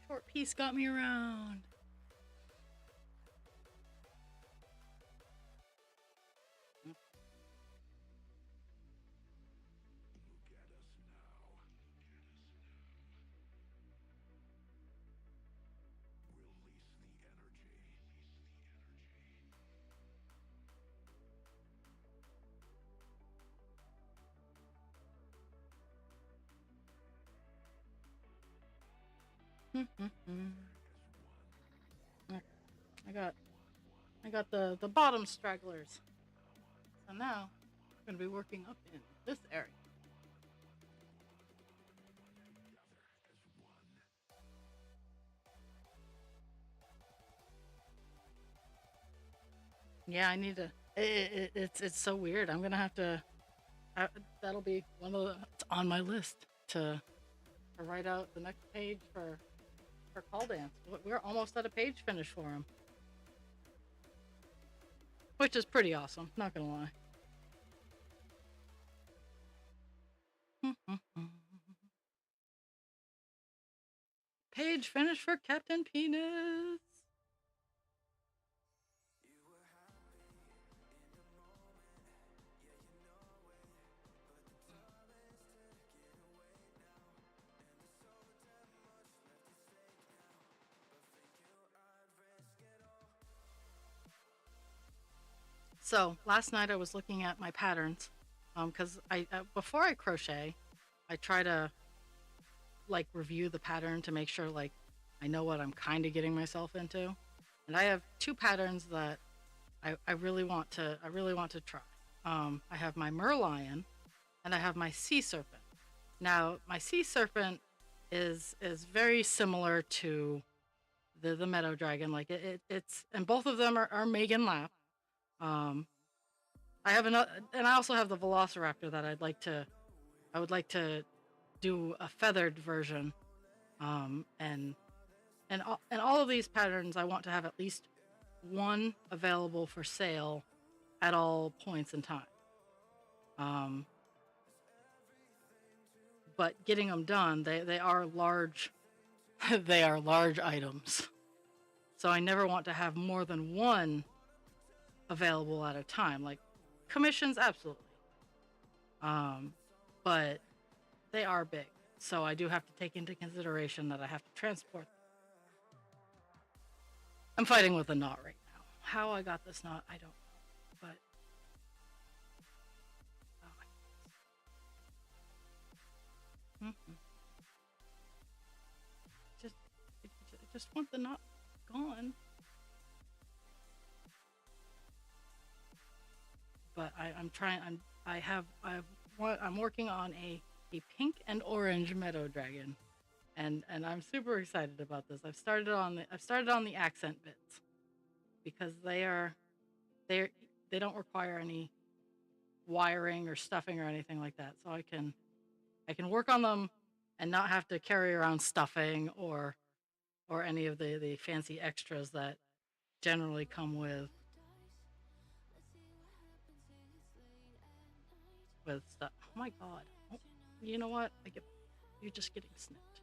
short piece got me around. Okay, I got the bottom stragglers. So now I'm gonna be working up in this area. Yeah, I need to. It's so weird. I'm gonna have to. I, that'll be one of the. It's on my list to write out the next page for call dance. We're almost at a page finish for him, which is pretty awesome. Not gonna lie. Page finish for Captain Penis. So last night I was looking at my patterns, because I before I crochet, I try to like review the pattern to make sure like I know what I'm kind of getting myself into, and I have two patterns that I really want to try. I have my merlion, and I have my sea serpent. Now my sea serpent is very similar to the meadow dragon. Like it's and both of them are Megan Lap. Um, I have another, and I also have the Velociraptor that I would like to do a feathered version. And and all of these patterns, I want to have at least one available for sale at all points in time. Um, but getting them done, they are large, they are large items. So I never want to have more than one available at a time. Like commissions, absolutely. Um, but they are big. So I do have to take into consideration that I have to transport. I'm fighting with a knot right now. How I got this knot, I don't know. But oh, just I just want the knot gone. But I'm trying. I'm working on a pink and orange meadow dragon, and I'm super excited about this. I've started on the accent bits because they they don't require any wiring or stuffing or anything like that. So I can work on them and not have to carry around stuffing or any of the fancy extras that generally come with stuff. Oh my god. Oh, you know what? You're just getting snipped.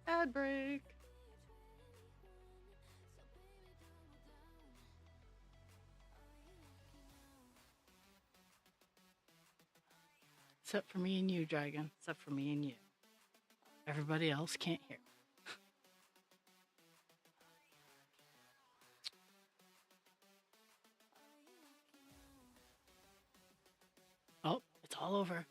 Ad break. Except for me and you, Dragon. Except for me and you. Everybody else can't hear. Oh, it's all over.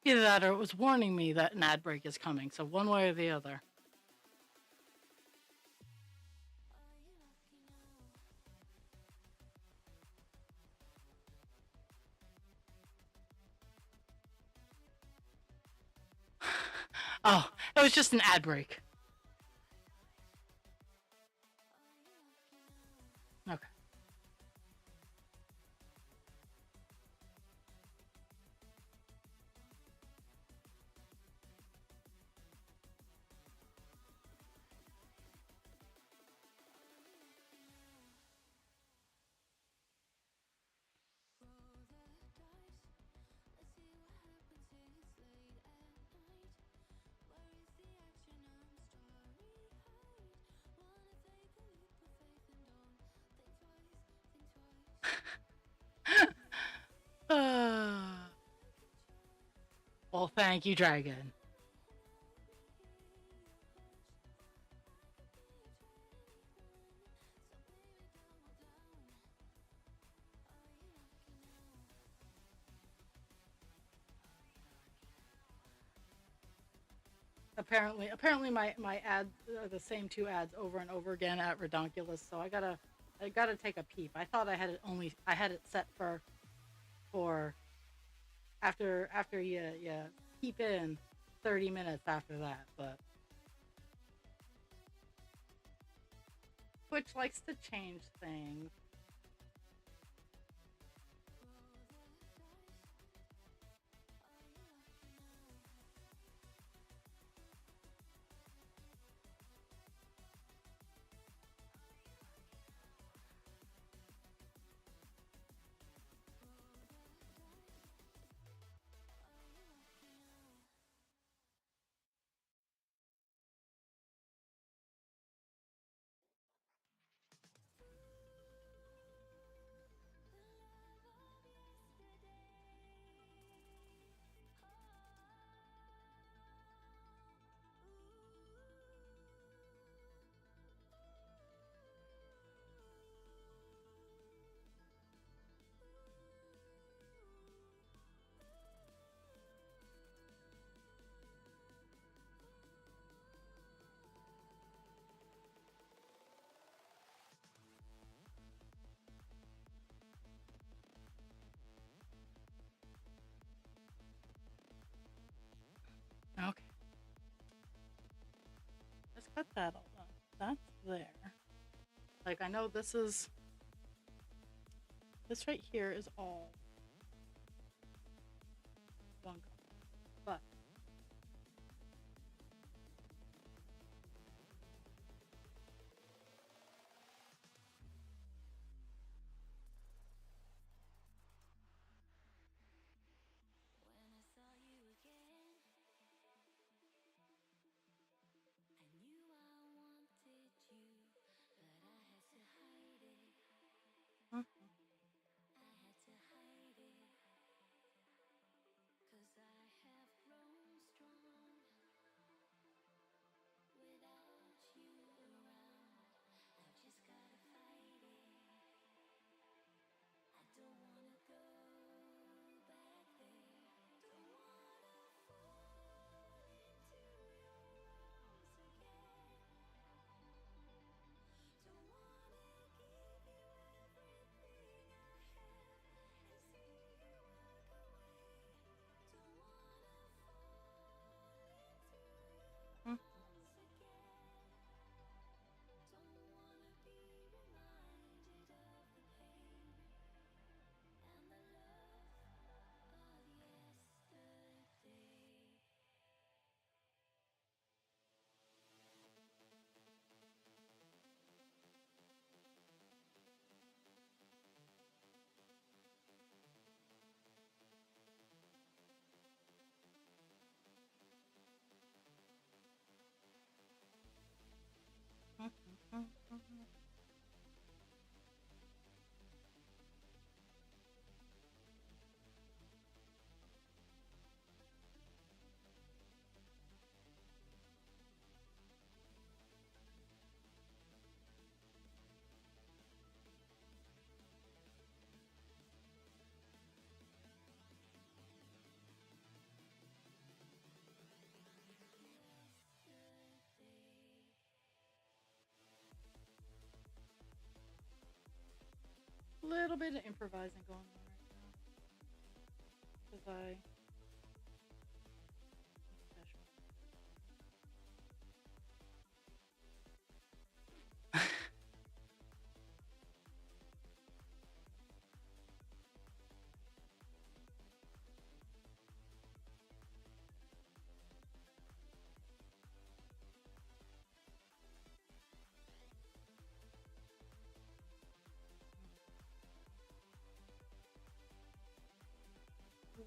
Either that or it was warning me that an ad break is coming. So one way or the other. Oh, it was just an ad break. Okay. Oh, thank you, Dragon. Apparently, my ads are the same two ads over and over again at Redonkulous. So I gotta take a peep. I thought I had it set for after you peep in 30 minutes after that, but Twitch likes to change things. Okay, let's cut that all done. That's there. Like I know this right here is all one color, but mm, mm. Mm, mm, mm, mm. Little bit of improvising going on right now because I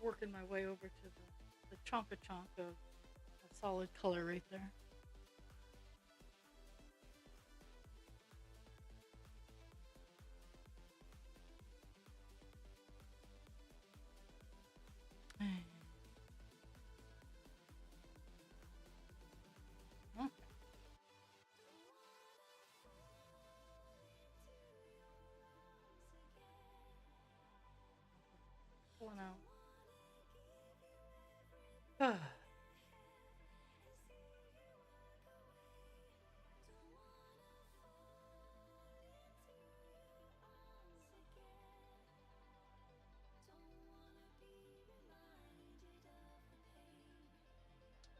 working my way over to the chonka chonk of a solid color right there. know.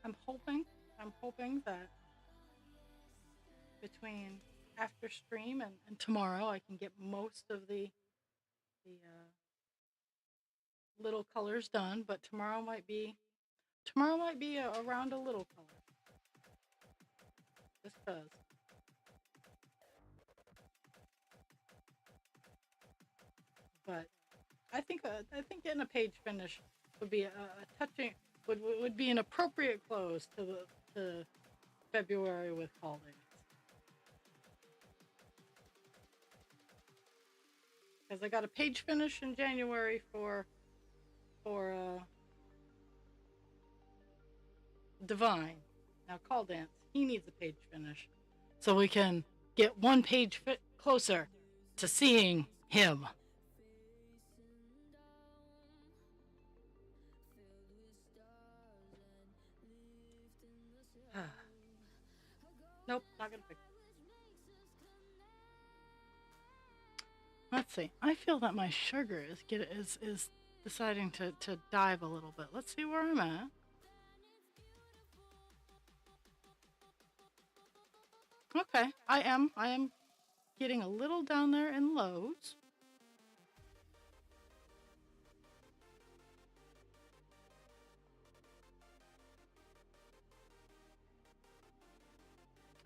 I'm hoping, I'm hoping that between after stream and tomorrow, I can get most of the little colors done. But tomorrow might be around a little color, just cause. But I think getting a page finish would be a touching would be an appropriate close to February with Call Dates. Because I got a page finish in January for Divine. Now Call Dance, he needs a page finish, so we can get one page closer to seeing him. Nope, not gonna fix it. Let's see. I feel that my sugar is deciding to dive a little bit. Let's see where I'm at. Okay, I am getting a little down there in lows.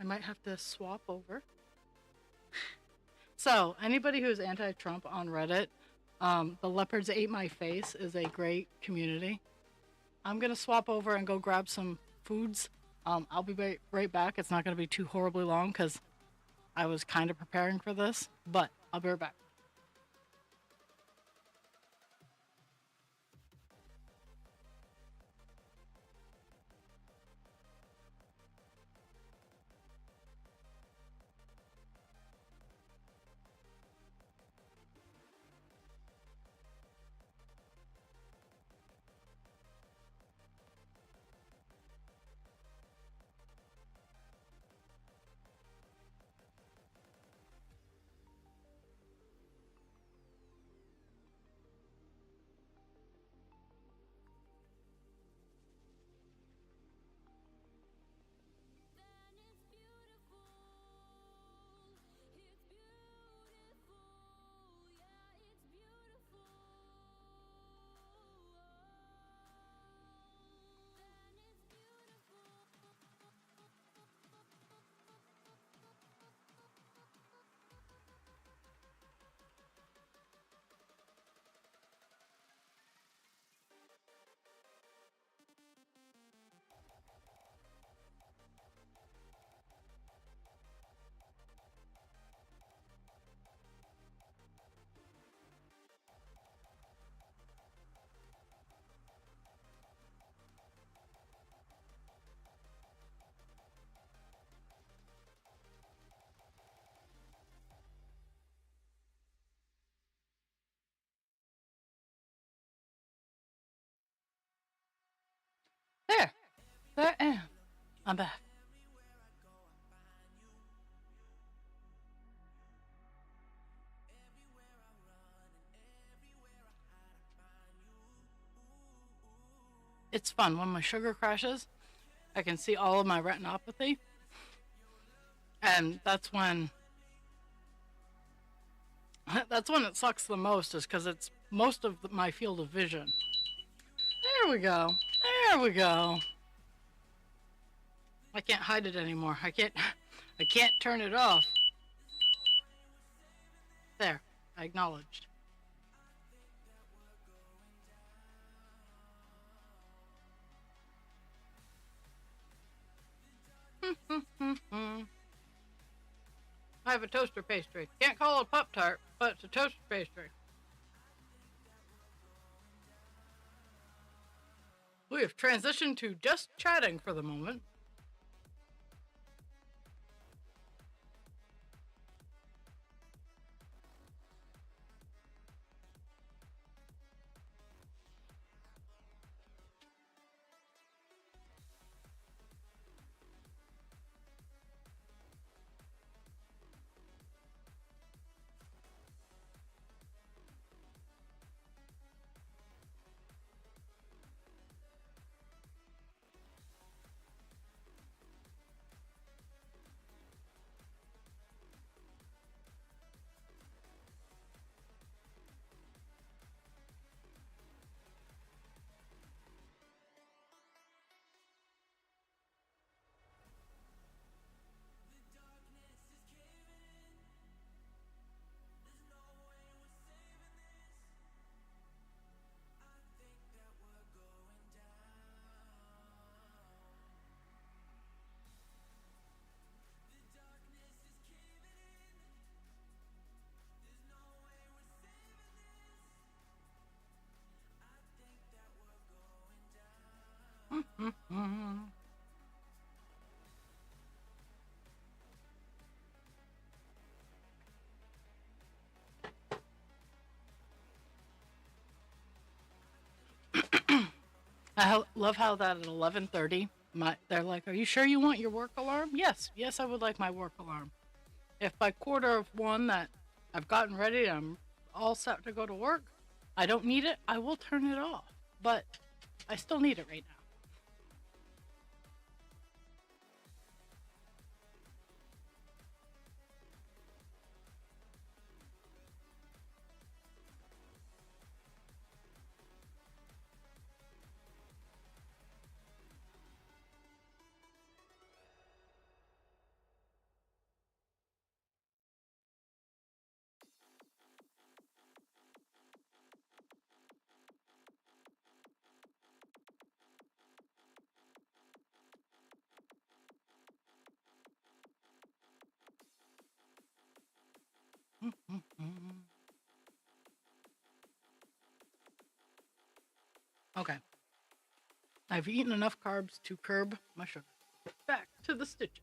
I might have to swap over. So, anybody who's anti-Trump on Reddit, the Leopards Ate My Face is a great community. I'm gonna swap over and go grab some foods. I'll be right back. It's not gonna be too horribly long because I was kind of preparing for this, but I'll be right back. There I am. I'm back. It's fun when my sugar crashes. I can see all of my retinopathy, and that's when it sucks the most, is because it's most of my field of vision. There we go. There we go. I can't hide it anymore. I can't turn it off. There. I acknowledged. I have a toaster pastry. Can't call it a Pop-Tart, but it's a toaster pastry. We have transitioned to just chatting for the moment. love how that at 11:30, they're like, "Are you sure you want your work alarm?" Yes, yes, I would like my work alarm. If by quarter of one that I've gotten ready, I'm all set to go to work, I don't need it, I will turn it off. But I still need it right now. Okay. I've eaten enough carbs to curb my sugar. Back to the stitches.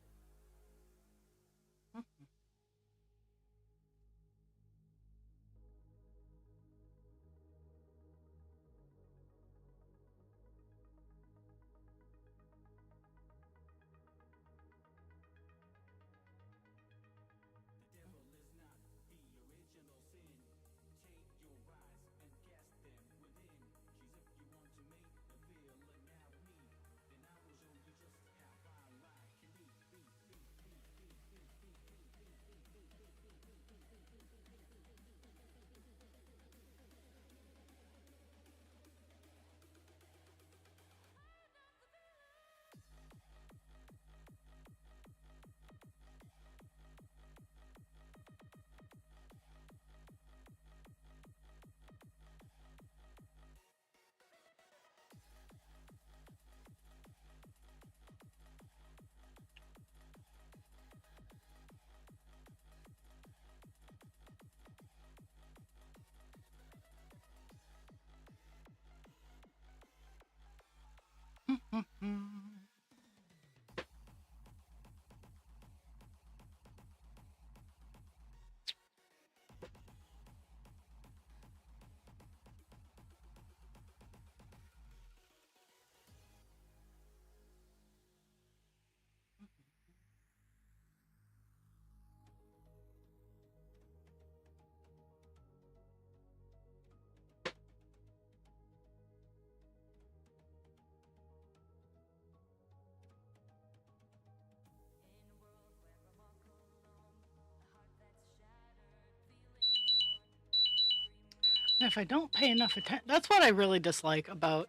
And if I don't pay enough attention, that's what I really dislike about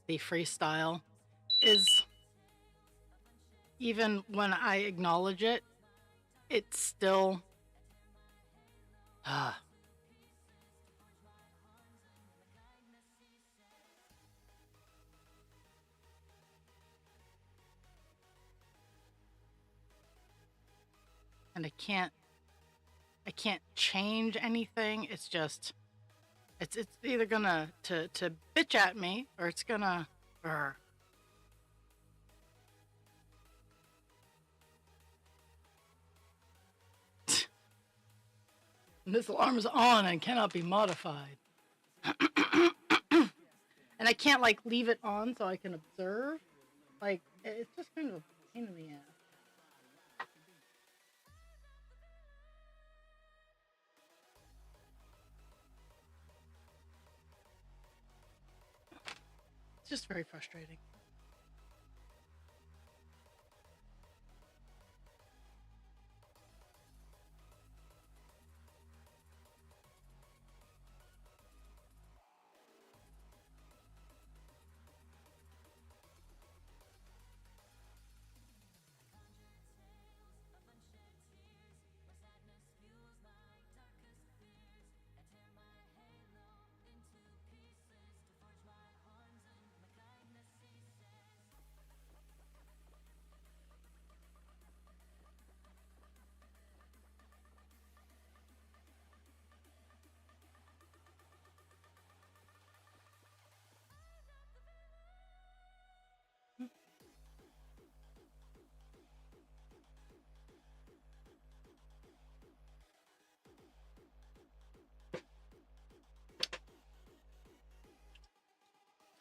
the freestyle is even when I acknowledge it, it's still ah, and I can't change anything. It's just it's either gonna to bitch at me or it's gonna brr. This alarm is on and cannot be modified. And I can't like leave it on so I can observe. Like it's just kind of a pain in the ass. It's just very frustrating.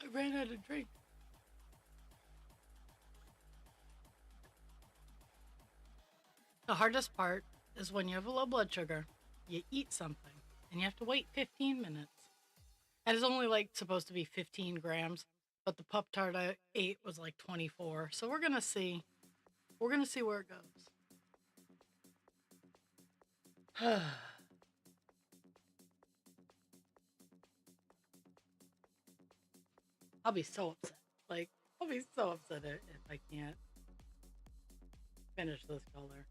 I ran out of drink. The hardest part is when you have a low blood sugar, you eat something, and you have to wait 15 minutes. And it's only like supposed to be 15 grams, but the Pup Tart I ate was like 24. So we're gonna see. We're gonna see where it goes. I'll be so upset. Like, I'll be so upset if I can't finish this color.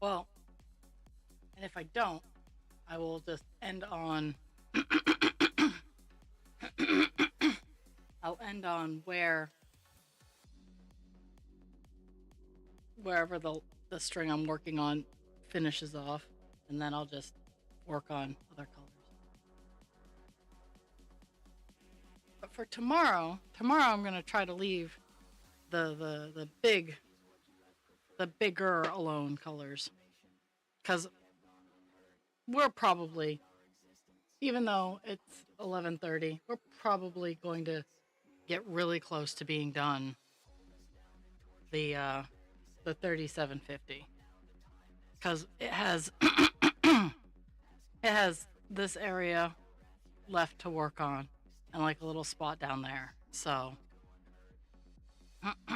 Well, and if I don't, I will just end on. I'll end on wherever the string I'm working on finishes off, and then I'll just work on other colors. But for tomorrow I'm gonna try to leave the bigger alone colors, because we're probably, even though it's 11:30, we're probably going to get really close to being done the 3750, because it has this area left to work on and like a little spot down there. So okay,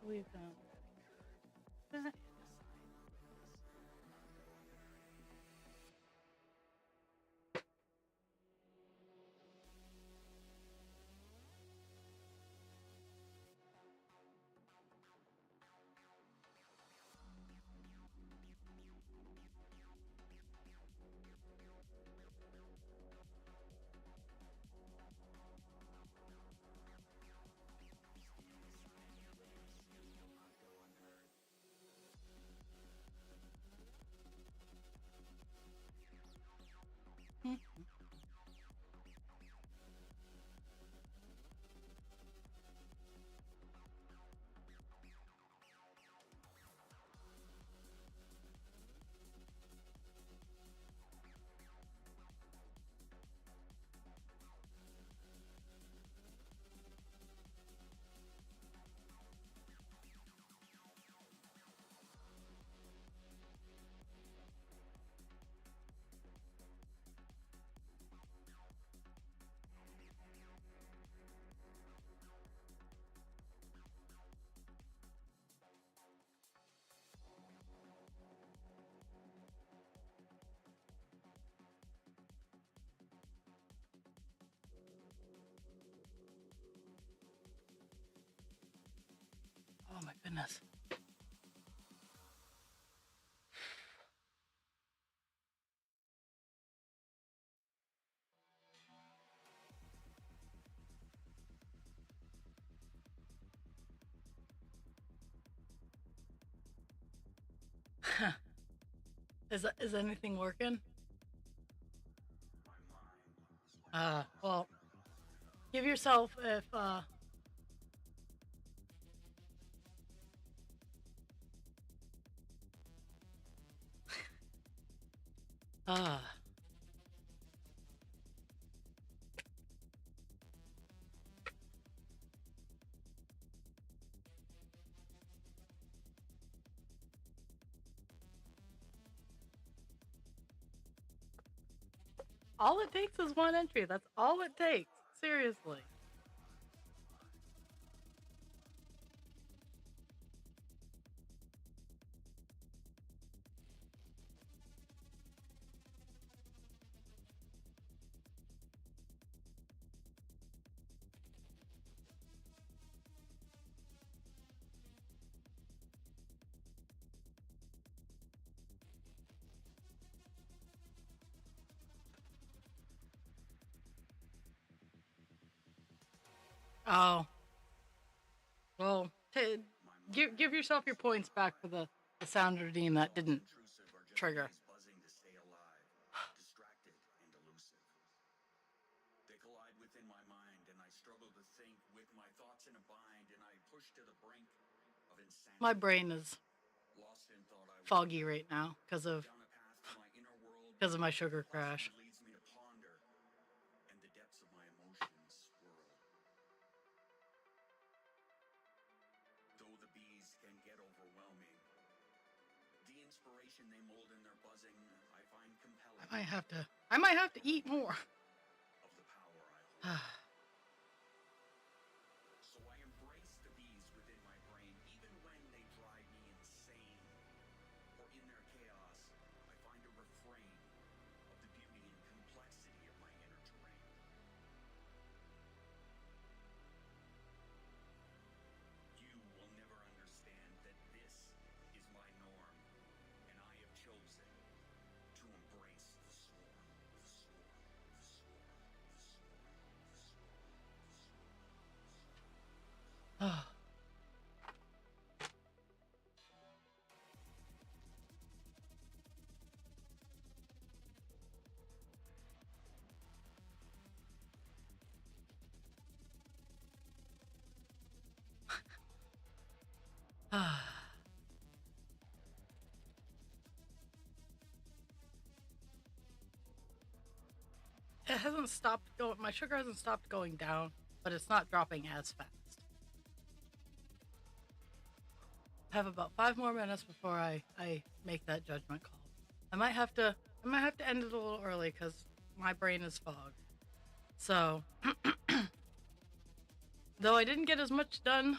we've oh my goodness. Is anything working? Well, give yourself if uh All it takes is one entry. That's all it takes. Seriously. Oh, well, give yourself your points back for the sound routine that didn't trigger. They collide within my mind, and I struggle to think with my thoughts in a bind, and I push to the brink of My insanity. brain is Lost in thought, I foggy wander right now down a path to my inner world because of where my sugar reflection crash. leads me to ponder, and the depths of my emotions swirl. Though the bees can get overwhelming, the inspiration they mold in their buzzing, I find compelling. I might have to eat more. Of the power I hold. So I embrace the bees within my brain, even when they drive me insane. For in their chaos, I find a refrain of the beauty and complexity of my inner terrain. You will never understand that this is my norm, and I have chosen to embrace the swarm, the swarm, the swarm, the swarm, the swarm, the swarm. It hasn't stopped going. My sugar hasn't stopped going down, but it's not dropping as fast. I have about 5 more minutes before I make that judgment call. I might have to end it a little early because my brain is fogged. So, though I didn't get as much done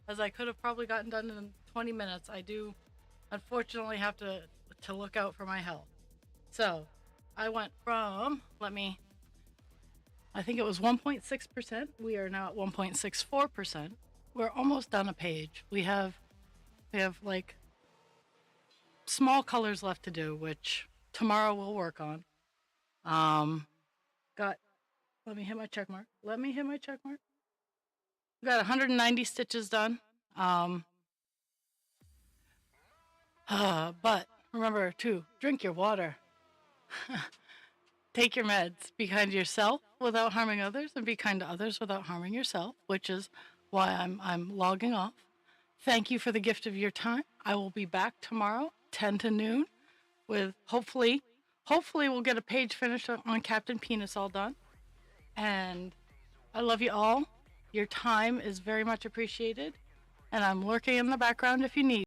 as I could have probably gotten done in 20 minutes, I do unfortunately have to look out for my health. So, I went from I think it was 1.6%. We are now at 1.64%. We're almost done a page. We have like small colors left to do, which tomorrow we'll work on. Um, got let me hit my check mark. Let me hit my check mark. We got 190 stitches done. Um, but remember to drink your water, take your meds, be kind to yourself without harming others, and be kind to others without harming yourself, which is why I'm logging off. Thank you for the gift of your time. I will be back tomorrow, 10 to noon, with hopefully we'll get a page finished on Captain Penis all done. And I love you all. Your time is very much appreciated. And I'm lurking in the background if you need.